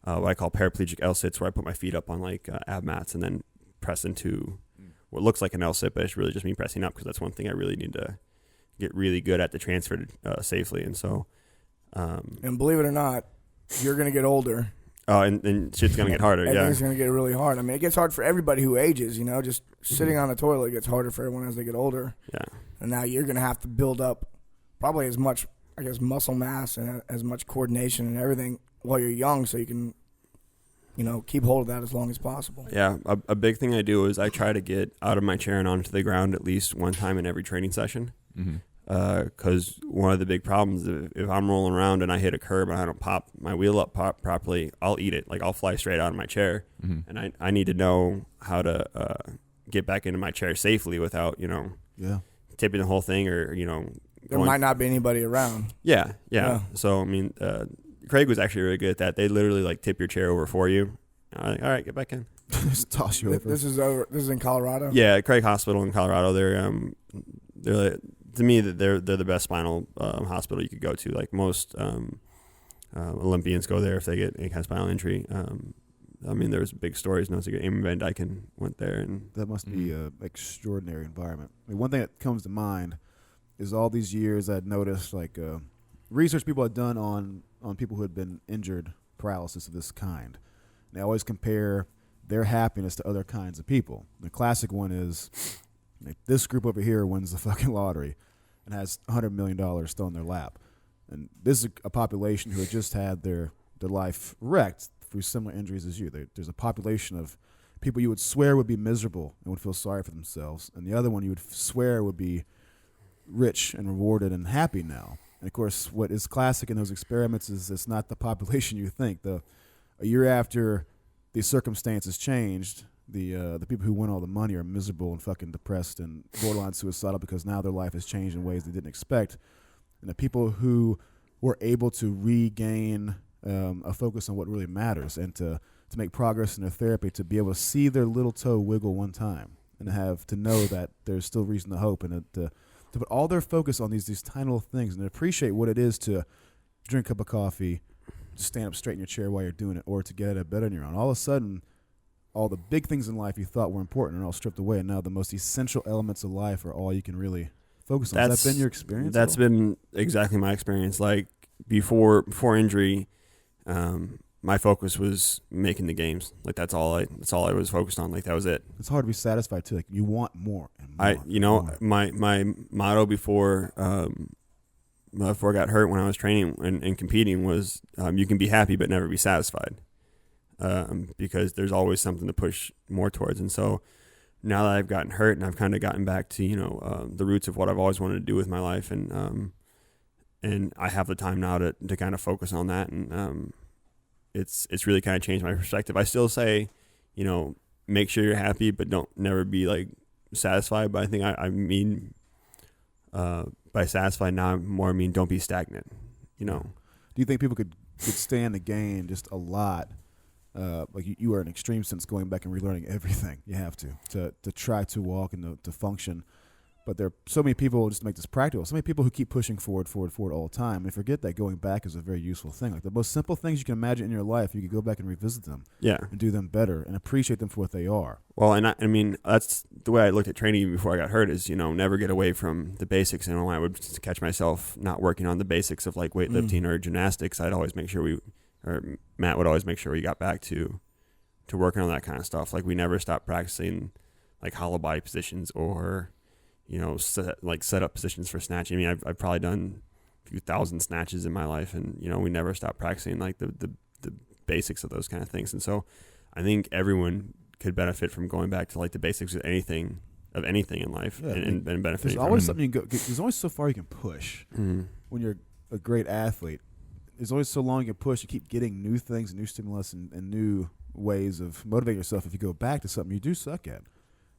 what I call paraplegic L-sits, where I put my feet up on like ab mats and then press into what looks like an L-sit, but it's really just me pressing up, because that's one thing I really need to get really good at, to transfer safely. And so, and believe it or not, you're going to get older. Oh, and shit's going to get harder. Yeah. Everything's going to get really hard. I mean, it gets hard for everybody who ages, just sitting on the toilet gets harder for everyone as they get older. Yeah. And now you're going to have to build up probably as much, I guess, muscle mass and as much coordination and everything while you're young, so you can, keep hold of that as long as possible. Yeah. A big thing I do is I try to get out of my chair and onto the ground at least one time in every training session. Because one of the big problems, if I'm rolling around and I hit a curb and I don't pop my wheel up properly, I'll eat it. Like, I'll fly straight out of my chair. And I need to know how to get back into my chair safely without, tipping the whole thing, or, There might not be anybody around. Yeah. So, I mean, Craig was actually really good at that. They literally, like, tip your chair over for you. All right, get back in. Just toss you over. This is in Colorado? Yeah, Craig Hospital in Colorado. They're to me, they're the best spinal hospital you could go to. Like, most Olympians go there if they get any kind of spinal injury. I mean, there's big stories. No, it's like Amy Van Dyken went there, and that must be an extraordinary environment. I mean, one thing that comes to mind is all these years I'd noticed, like, research people had done on people who had been injured paralysis of this kind. They always compare their happiness to other kinds of people. The classic one is, like, this group over here wins the fucking lottery and has $100 million thrown in their lap. And this is a population who had just had their life wrecked through similar injuries as you. There's a population of people you would swear would be miserable and would feel sorry for themselves, and the other one you would swear would be rich and rewarded and happy now. And, of course, what is classic in those experiments is it's not the population you think. A year after the circumstances changed, the people who won all the money are miserable and fucking depressed and borderline suicidal, because now their life has changed in ways they didn't expect. And the people who were able to regain a focus on what really matters and to make progress in their therapy, to be able to see their little toe wiggle one time and to know that there's still reason to hope, and to to put all their focus on these tiny little things and appreciate what it is to drink a cup of coffee, to stand up straight in your chair while you're doing it, or to get out of bed on your own. All of a sudden, all the big things in life you thought were important are all stripped away, and now the most essential elements of life are all you can really focus on. Has that been your experience? That's been exactly my experience. Like before injury, my focus was making the games. Like that's all I was focused on. Like that was it. It's hard to be satisfied too. Like you want more and more. My motto before I got hurt when I was training and competing was you can be happy but never be satisfied, because there's always something to push more towards. And so now that I've gotten hurt and I've kind of gotten back to the roots of what I've always wanted to do with my life, and I have the time now to kind of focus on that, and it's really kind of changed my perspective. I still say, make sure you're happy, but don't never be like satisfied. But I think I mean by satisfied now, I more mean don't be stagnant. Do you think people could stand to gain just a lot? Like you are in extreme sense going back and relearning everything you have to try to walk and to function. But there are so many people, just to make this practical, so many people who keep pushing forward all the time. And forget that going back is a very useful thing. Like the most simple things you can imagine in your life, you could go back and revisit them, and do them better and appreciate them for what they are. Well, and I mean, that's the way I looked at training before I got hurt is, never get away from the basics. And when I would catch myself not working on the basics of like weightlifting or gymnastics, I'd always make sure Matt would always make sure we got back to working on that kind of stuff. Like we never stopped practicing like hollow body positions or set up positions for snatching. I mean, I've probably done a few thousand snatches in my life, and we never stopped practicing like the basics of those kind of things. And so I think everyone could benefit from going back to like the basics of anything in life, and benefiting. There's always something there's always so far you can push when you're a great athlete. There's always so long you can push. You keep getting new things, new stimulus, and new ways of motivating yourself. If you go back to something you do suck at,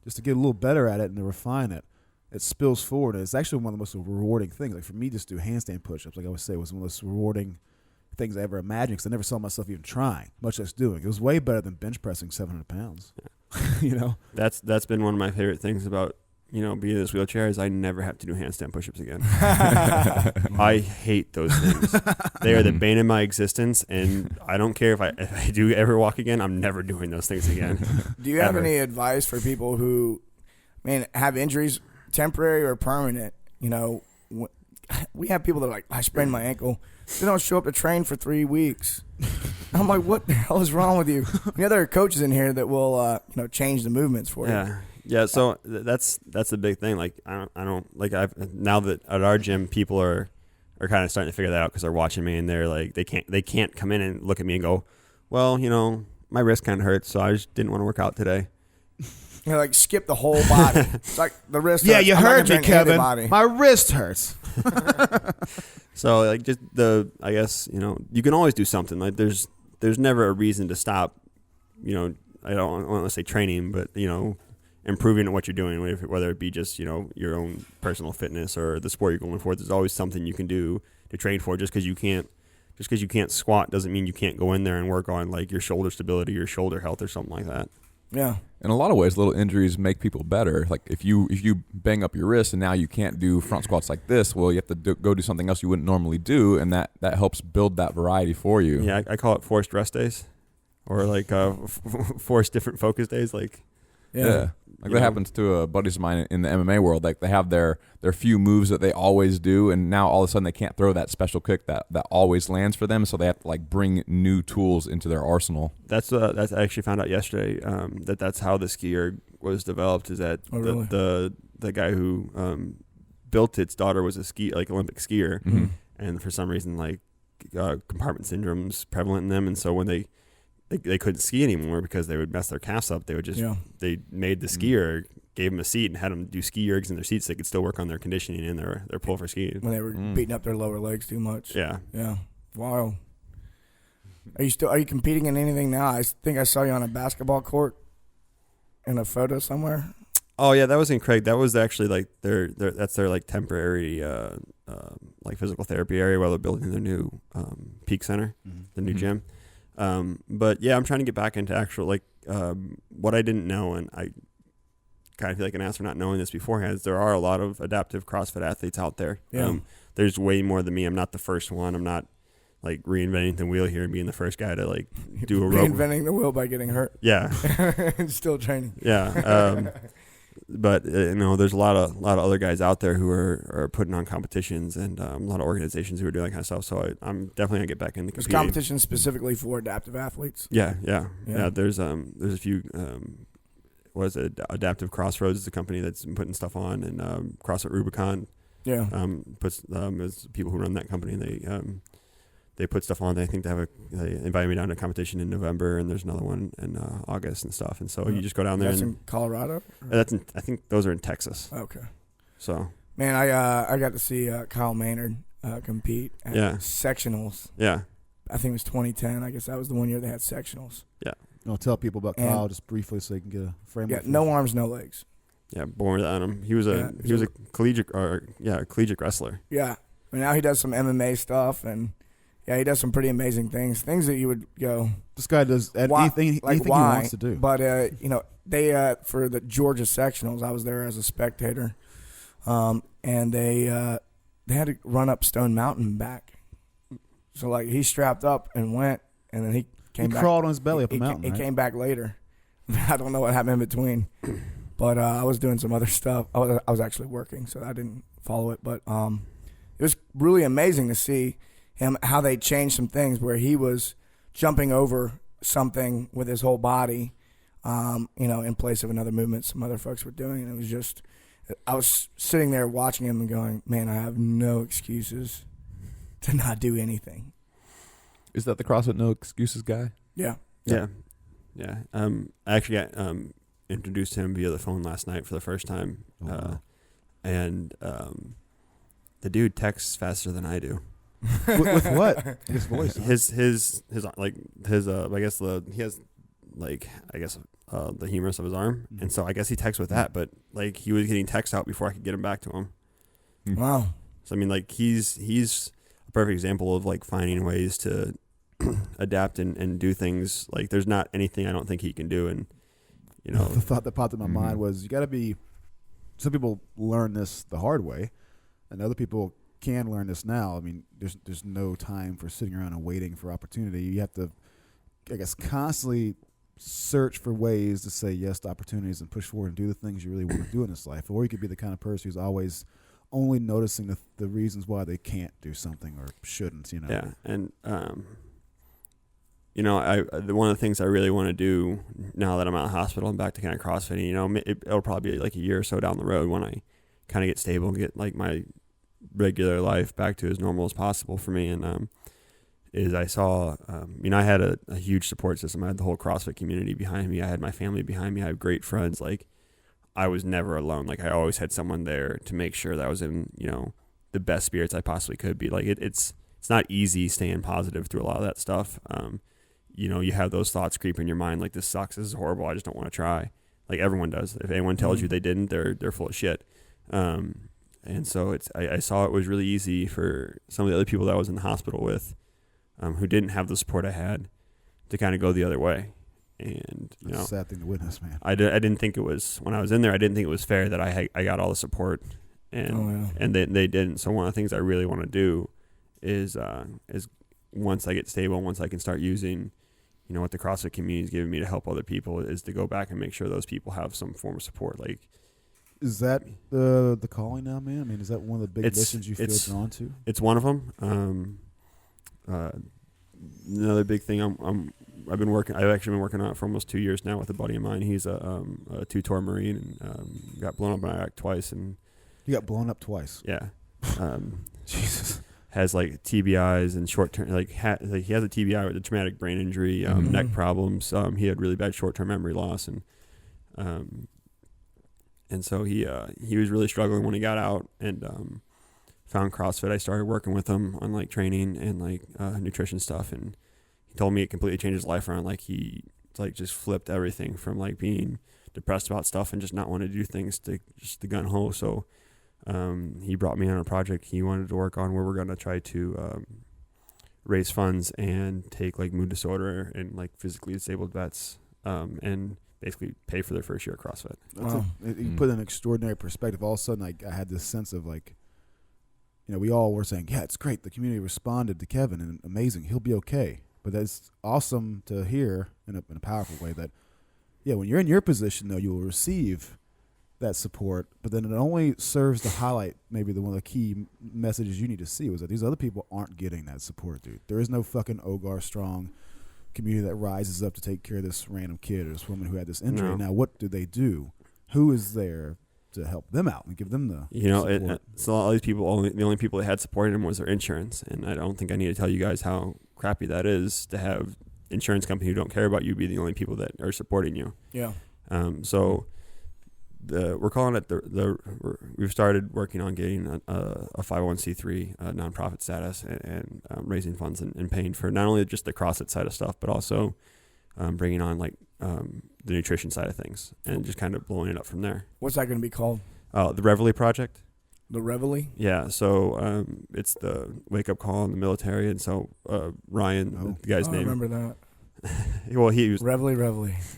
just to get a little better at it and to refine it, it spills forward. And it's actually one of the most rewarding things. Like for me, just do handstand push-ups, like I always say, was one of the most rewarding things I ever imagined, because I never saw myself even trying, much less doing. It was way better than bench pressing 700 pounds. That's been one of my favorite things about being in this wheelchair is I never have to do handstand push-ups again. I hate those things. They are the bane of my existence, and I don't care if I do ever walk again. I'm never doing those things again. Do you have any advice for people who, have injuries, temporary or permanent? We have people that are like, I sprained my ankle. They don't show up to train for 3 weeks. I'm like, what the hell is wrong with you? There are coaches in here that will, change the movements for you. Yeah. So that's the big thing. Like I don't like now that at our gym people are kind of starting to figure that out because they're watching me and they're like they can't come in and look at me and go, well, my wrist kind of hurts, so I just didn't want to work out today. Like skip the whole body. It's like the wrist. Yeah, hurts. you heard me, Kevin. My wrist hurts. So like just I guess you can always do something. Like there's never a reason to stop. I don't want to say training, but improving at what you're doing, whether it be just your own personal fitness or the sport you're going for. There's always something you can do to train for. Just because you can't squat doesn't mean you can't go in there and work on like your shoulder stability, your shoulder health, or something like that. Yeah. In a lot of ways, little injuries make people better. Like if you bang up your wrist and now you can't do front squats like this, well, you have to go do something else you wouldn't normally do, and that helps build that variety for you. Yeah, I call it forced rest days, or like forced different focus days. Like yeah. Like that happens to a buddies of mine in the MMA world. Like they have their few moves that they always do, and now all of a sudden they can't throw that special kick that always lands for them, so they have to like bring new tools into their arsenal. That's I actually found out yesterday that's how the skier was developed. Is that the guy who built its daughter was a Olympic skier, and for some reason like compartment syndrome's prevalent in them, and so when they couldn't ski anymore because they would mess their calves up. They would just they made the skier, gave them a seat, and had them do ski ergs in their seats. So they could still work on their conditioning and their pull for skiing when they were beating up their lower legs too much. Yeah. Wow. Are you competing in anything now? I think I saw you on a basketball court in a photo somewhere. Oh yeah, that was in Craig. That was actually like that's their like temporary like physical therapy area while they're building their new Peak Center, the new gym. But yeah, I'm trying to get back into actual like what I didn't know, and kind of feel like an ass for not knowing this beforehand. Is there are a lot of adaptive CrossFit athletes out there. Yeah. There's way more than me. I'm not the first one. I'm not like reinventing the wheel here and being the first guy to like do a rope. Reinventing the wheel by getting hurt. Yeah. Still training. Yeah. But there's a lot of other guys out there who are putting on competitions, and a lot of organizations who are doing that kind of stuff. So I'm definitely gonna get back into There's competing. competitions specifically for adaptive athletes. Yeah. Yeah. There's a few. What is it? Adaptive Crossroads is a company that's been putting stuff on, and CrossFit Rubicon Yeah. puts is people who run that company. And they put stuff on. They invited me down to a competition in November, and there's another one in August and stuff. And so you just go down there. That's and in Colorado? I think those are in Texas. Okay. So Man, I got to see Kyle Maynard compete at sectionals. Yeah. I think it was 2010. I guess that was the one year they had sectionals. Yeah. I'll tell people about And- Kyle just briefly so they can get a frame. Yeah, of no arms, no legs. Yeah, born without him. He was a collegiate wrestler. Yeah. And now he does some MMA stuff, and he does some pretty amazing things. Things that you would go, This guy does why- anything like he why? wants to do. But they for the Georgia sectionals, I was there as a spectator, and they had to run up Stone Mountain back. So like he strapped up and went, and then he came back. Crawled on his belly up a mountain. He right? came back later. I don't know what happened in between, but I was doing some other stuff. I was actually working, so I didn't follow it. But it was really amazing to see him, how they changed some things where he was jumping over something with his whole body, in place of another movement some other folks were doing. And it was just, I was sitting there watching him and going, man, I have no excuses to not do anything. Is that the CrossFit No Excuses guy? Yeah. Yeah. I actually got introduced to him via the phone last night for the first time. wow. And the dude texts faster than I do. with what? His voice. Huh? His I guess he has the humerus of his arm, and so I guess he texts with that. But like he was getting texts out before I could get him back to him. Wow. So I mean, like he's a perfect example of like finding ways to adapt and do things. Like there's not anything I don't think he can do, and The thought that popped in my mind was you got to be. Some people learn this the hard way, and other people can learn this now. I mean, there's no time for sitting around and waiting for opportunity. You have to, I guess, constantly search for ways to say yes to opportunities and push forward and do the things you really want to do in this life. Or you could be the kind of person who's always only noticing the reasons why they can't do something or shouldn't. Yeah, and one of the things I really want to do now that I'm out of the hospital and back to kind of CrossFitting, it'll probably be like a year or so down the road when I kind of get stable and get like my regular life back to as normal as possible for me. And is I saw, I had a huge support system. I had the whole CrossFit community behind me. I had my family behind me. I have great friends. Like I was never alone. Like I always had someone there to make sure that I was in, the best spirits I possibly could be. Like it's not easy staying positive through a lot of that stuff. You have those thoughts creep in your mind. Like this sucks. This is horrible. I just don't want to try. Like everyone does. If anyone tells you they didn't, they're full of shit. And so I saw it was really easy for some of the other people that I was in the hospital with, who didn't have the support I had, to kind of go the other way. And That's a sad thing to witness, man. I didn't think it was, when I was in there, I didn't think it was fair that I got all the support, and they didn't. So one of the things I really want to do is once I get stable, once I can start using, what the CrossFit community is giving me to help other people, is to go back and make sure those people have some form of support. Like, is that the calling now, man? I mean, is that one of the big missions you feel drawn to? It's one of them. Another big thing I've actually been working on it for almost 2 years now with a buddy of mine. He's a two-tour Marine and got blown up in Iraq twice. And you got blown up twice. Yeah. Jesus. Has like TBIs and short-term, he has a TBI with a traumatic brain injury, neck problems. He had really bad short-term memory loss, and so he was really struggling when he got out, and found CrossFit. I started working with him on like training and like nutrition stuff, and he told me it completely changed his life around. Like he just flipped everything from like being depressed about stuff and just not wanting to do things to just the gun ho. So he brought me on a project he wanted to work on where we're going to try to raise funds and take like mood disorder and like physically disabled vets and basically pay for their first year of CrossFit. You put an extraordinary perspective. All of a sudden, I had this sense of like, we all were saying, yeah, it's great. The community responded to Kevin, and amazing. He'll be okay. But that's awesome to hear in a powerful way that, yeah, when you're in your position, though, you will receive that support, but then it only serves to highlight maybe one of the key messages you need to see was that these other people aren't getting that support, dude. There is no fucking Ogar strong community that rises up to take care of this random kid or this woman who had this injury. No. Now, what do they do? Who is there to help them out and give them the support? So all these people, the only people that had supported him was their insurance, and I don't think I need to tell you guys how crappy that is to have insurance company who don't care about you be the only people that are supporting you. Yeah. So we're calling it we've started working on getting a 501c3 nonprofit status and raising funds and paying for not only just the CrossFit side of stuff, but also bringing on like the nutrition side of things and just kind of blowing it up from there. What's that going to be called? The Reveille Project. The Reveille? Yeah, so it's the wake up call in the military, and so Ryan, the guy's I name. remember that. Well, he was. Reveille.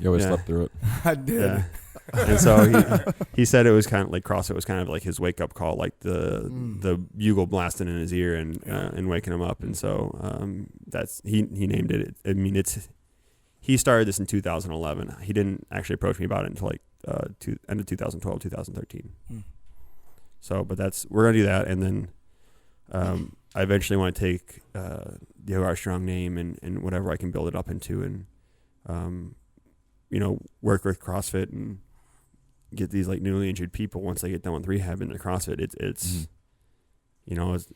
You always Yeah. slept through it. I did. Yeah. And so he said it was kind of like CrossFit was kind of like his wake up call, like the bugle blasting in his ear and waking him up, and so that's he named it. I mean, he started this in 2011. He didn't actually approach me about it until like end of 2012, 2013. So, but we're gonna do that, and then I eventually want to take the Ogar Strong name and whatever I can build it up into, and work with CrossFit and get these like newly injured people once they get done with rehab into CrossFit. It's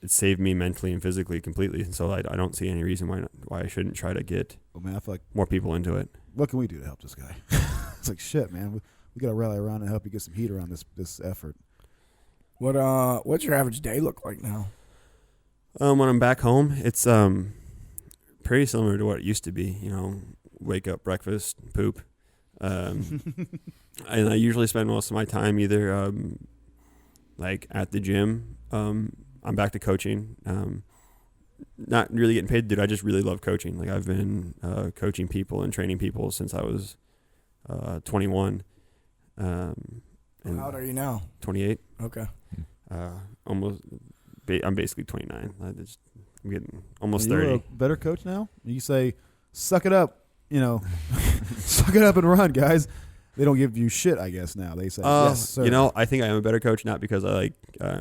saved me mentally and physically completely, and so I don't see any reason why I shouldn't try to get I feel like, more people into it. what can we do to help this guy? It's like, shit, man. We got to rally around and help you get some heat around this effort. What's your average day look like now? When I'm back home, it's pretty similar to what it used to be. Wake up, breakfast, poop, and I usually spend most of my time either like at the gym. I'm back to coaching. Not really getting paid to do it. I just really love coaching. Like I've been coaching people and training people since I was 21. And How old are you now? 28. Okay. Almost. I'm basically 29. I'm getting almost Are you 30. a better coach now? You say, suck it up, suck it up and run, guys. They don't give you shit, I guess, now. They say, yes, sir. I think I am a better coach, not because I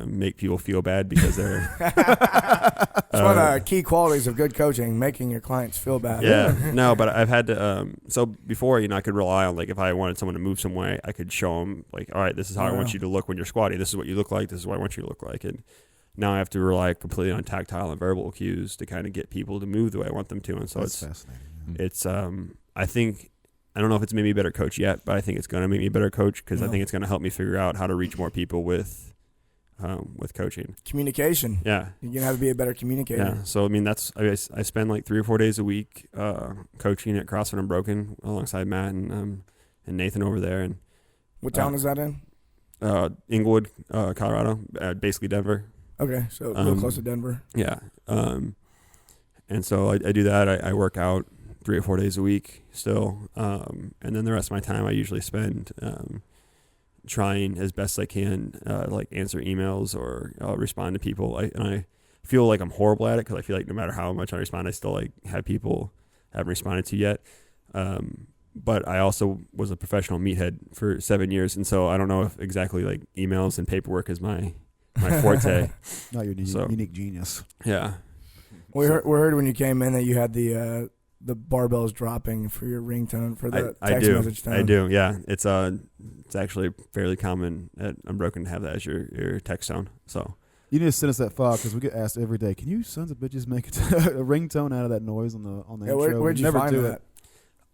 make people feel bad because they're... It's one of the key qualities of good coaching, making your clients feel bad. Yeah, no, but I've had to... so before, I could rely on, like, if I wanted someone to move some way, I could show them, like, all right, this is how I want you to look when you're squatting. This is what you look like. This is what I want you to look like. And now I have to rely completely on tactile and verbal cues to kind of get people to move the way I want them to. And so That's fascinating. it's I think... I don't know if it's made me a better coach yet, but I think it's going to make me a better coach because I think it's going to help me figure out how to reach more people with coaching. Communication. Yeah. You're going to have to be a better communicator. Yeah. So, I spend like 3 or 4 days a week coaching at CrossFit Unbroken alongside Matt and Nathan over there. And What town is that in? Inglewood, Colorado, basically Denver. Okay, so real close to Denver. Yeah. And so I do that. I work out 3 or 4 days a week still. And then the rest of my time I usually spend trying as best I can, like answer emails or respond to people. I feel like I'm horrible at it because I feel like no matter how much I respond, I still like have people I haven't responded to yet. But I also was a professional meathead for 7 years. And so I don't know if exactly like emails and paperwork is my forte. Not your unique genius. Yeah. We heard when you came in that you had the barbells dropping for your ringtone for the text message tone. I do. Yeah, it's actually fairly common at Unbroken to have that as your text tone. So you need to send us that file because we get asked every day. Can you sons of bitches make a ringtone out of that noise on the intro? Where'd you never find do that? It.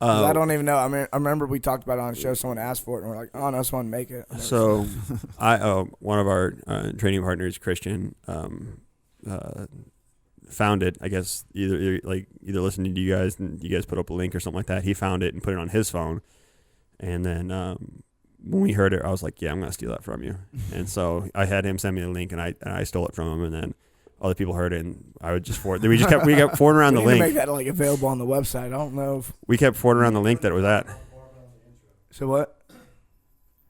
I don't even know. I mean, I remember we talked about it on a show. Someone asked for it, and we're like, "Oh no, someone make it." So, one of our training partners, Christian, found it. I guess either listening to you guys and you guys put up a link or something like that. He found it and put it on his phone, and then when we heard it, I was like, "Yeah, I'm gonna steal that from you." And so I had him send me the link, and I stole it from him, and then other people heard it, and I would just forward. We kept forwarding around the we link. Make that like available on the website. I don't know if we kept forwarding around the link that it was at. So what?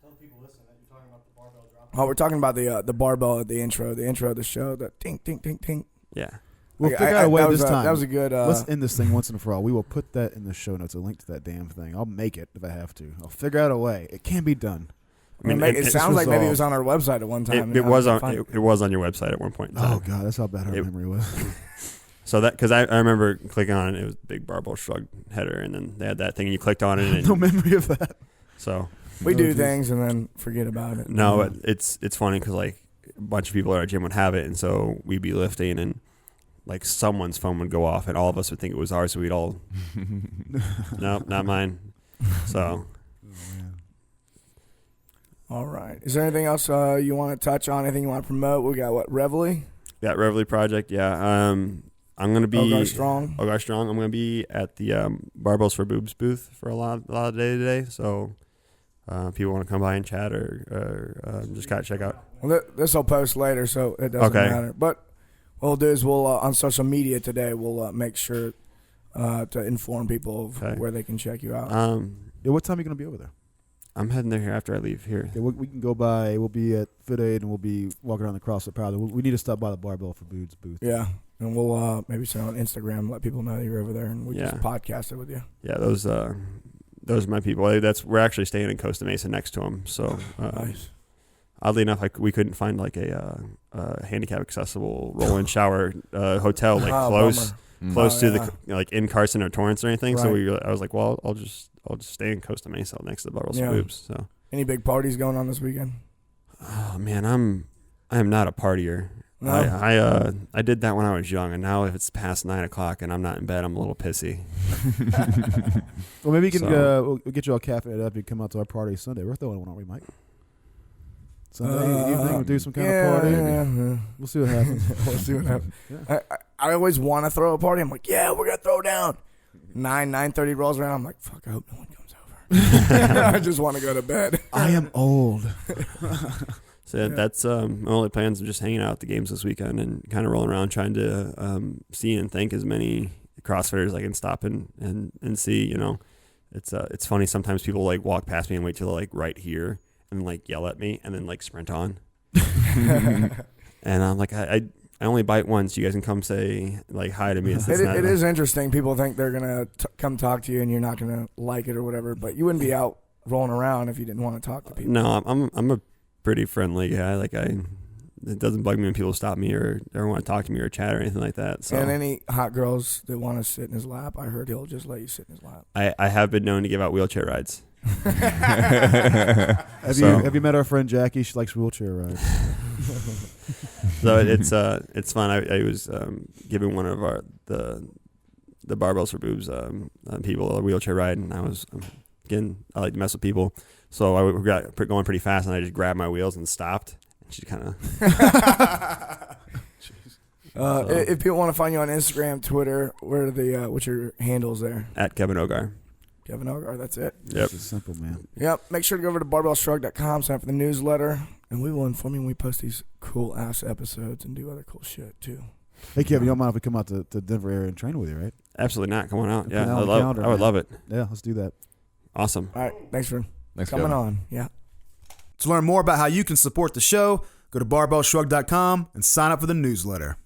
Tell the people listening that you're talking about the barbell drop. Oh, we're talking about the barbell at the intro of the show. The tink, tink, tink, tink. Yeah. We'll figure out a way this time. That was a good. Let's end this thing once and for all. We will put that in the show notes, a link to that damn thing. I'll make it if I have to. I'll figure out a way. It can be done. I mean, it sounds like maybe it was on our website at one time. It was on your website at one point in time. Oh God, that's how bad our memory was. So that because I remember clicking on it, it was a big barbell shrug header, and then they had that thing, and you clicked on it. And no memory of that. So we do things and then forget about it. No, but it's funny because like a bunch of people at our gym would have it, and so we'd be lifting, and like someone's phone would go off, and all of us would think it was ours, so we'd all, nope, not mine. So. All right. Is there anything else you want to touch on? Anything you want to promote? We got what, Reveille? That Reveille project, yeah. I'm gonna be Ogar Strong. I'm gonna be at the Barbells for Boobs booth for a lot of day today. So if people want to come by and chat or just kind of check out. Well, this will post later, so it doesn't matter. But what we'll do is we'll on social media today we'll make sure to inform people of where they can check you out. What time are you gonna be over there? I'm heading there here after I leave here. Okay, we can go by. We'll be at Fit Aid, and we'll be walking around the CrossFit Powder. We need to stop by the Barbell for Boobs booth. Yeah, and we'll maybe send on Instagram, let people know that you're over there, and we just podcast it with you. Yeah, those are my people. We're actually staying in Costa Mesa next to them. So nice. Oddly enough, we couldn't find like a handicap accessible roll-in shower hotel close to the like in Carson or Torrance or anything. Right. So I was like, well, I'll just stay in Costa Mesa next to the Barbells for Boobs. So any big parties going on this weekend? Oh man, I am not a partier. No? I did that when I was young, and now if it's past 9 o'clock and I'm not in bed, I'm a little pissy. Well, maybe you can we'll get you all caffeinated up. You come out to our party Sunday. We're throwing one, aren't we, Mike? Sunday evening, we'll do some kind of party. Yeah. We'll see what happens. We'll see what happens. Yeah. I always want to throw a party. I'm like, yeah, we're gonna throw down. 9:30 rolls around. I'm like, fuck, I hope no one comes over. I just want to go to bed. I am old. So that's my only plans of just hanging out at the games this weekend and kind of rolling around trying to see and thank as many CrossFitters as I can stop and see. You know, it's funny sometimes people like walk past me and wait till like right here and like yell at me and then like sprint on. And I'm like, I only bite once. You guys can come say like hi to me. It is interesting. People think they're gonna come talk to you and you're not gonna like it or whatever. But you wouldn't be out rolling around if you didn't want to talk to people. No, I'm a pretty friendly guy. Like it doesn't bug me when people stop me or want to talk to me or chat or anything like that. So. And any hot girls that want to sit in his lap, I heard he'll just let you sit in his lap. I have been known to give out wheelchair rides. Have you met our friend Jackie? She likes wheelchair rides. So it's fun. I was giving one of the Barbells for Boobs people a wheelchair ride, and I was I like to mess with people, so I got going pretty fast, and I just grabbed my wheels and stopped. And she kind of. If people want to find you on Instagram, Twitter, where are what's your handles there? At Kevin Ogar. Kevin Ogar, that's it. Yep. It's simple, man. Yep. Make sure to go over to barbellshrug.com, sign up for the newsletter, and we will inform you when we post these cool ass episodes and do other cool shit too. Hey, Kevin, you don't mind if we come out to Denver area and train with you, right? Absolutely not. Come on out. Yeah, I would love it. Yeah, let's do that. Awesome. All right. Thanks for coming Kevin. on. Yeah. To learn more about how you can support the show, go to barbellshrug.com and sign up for the newsletter.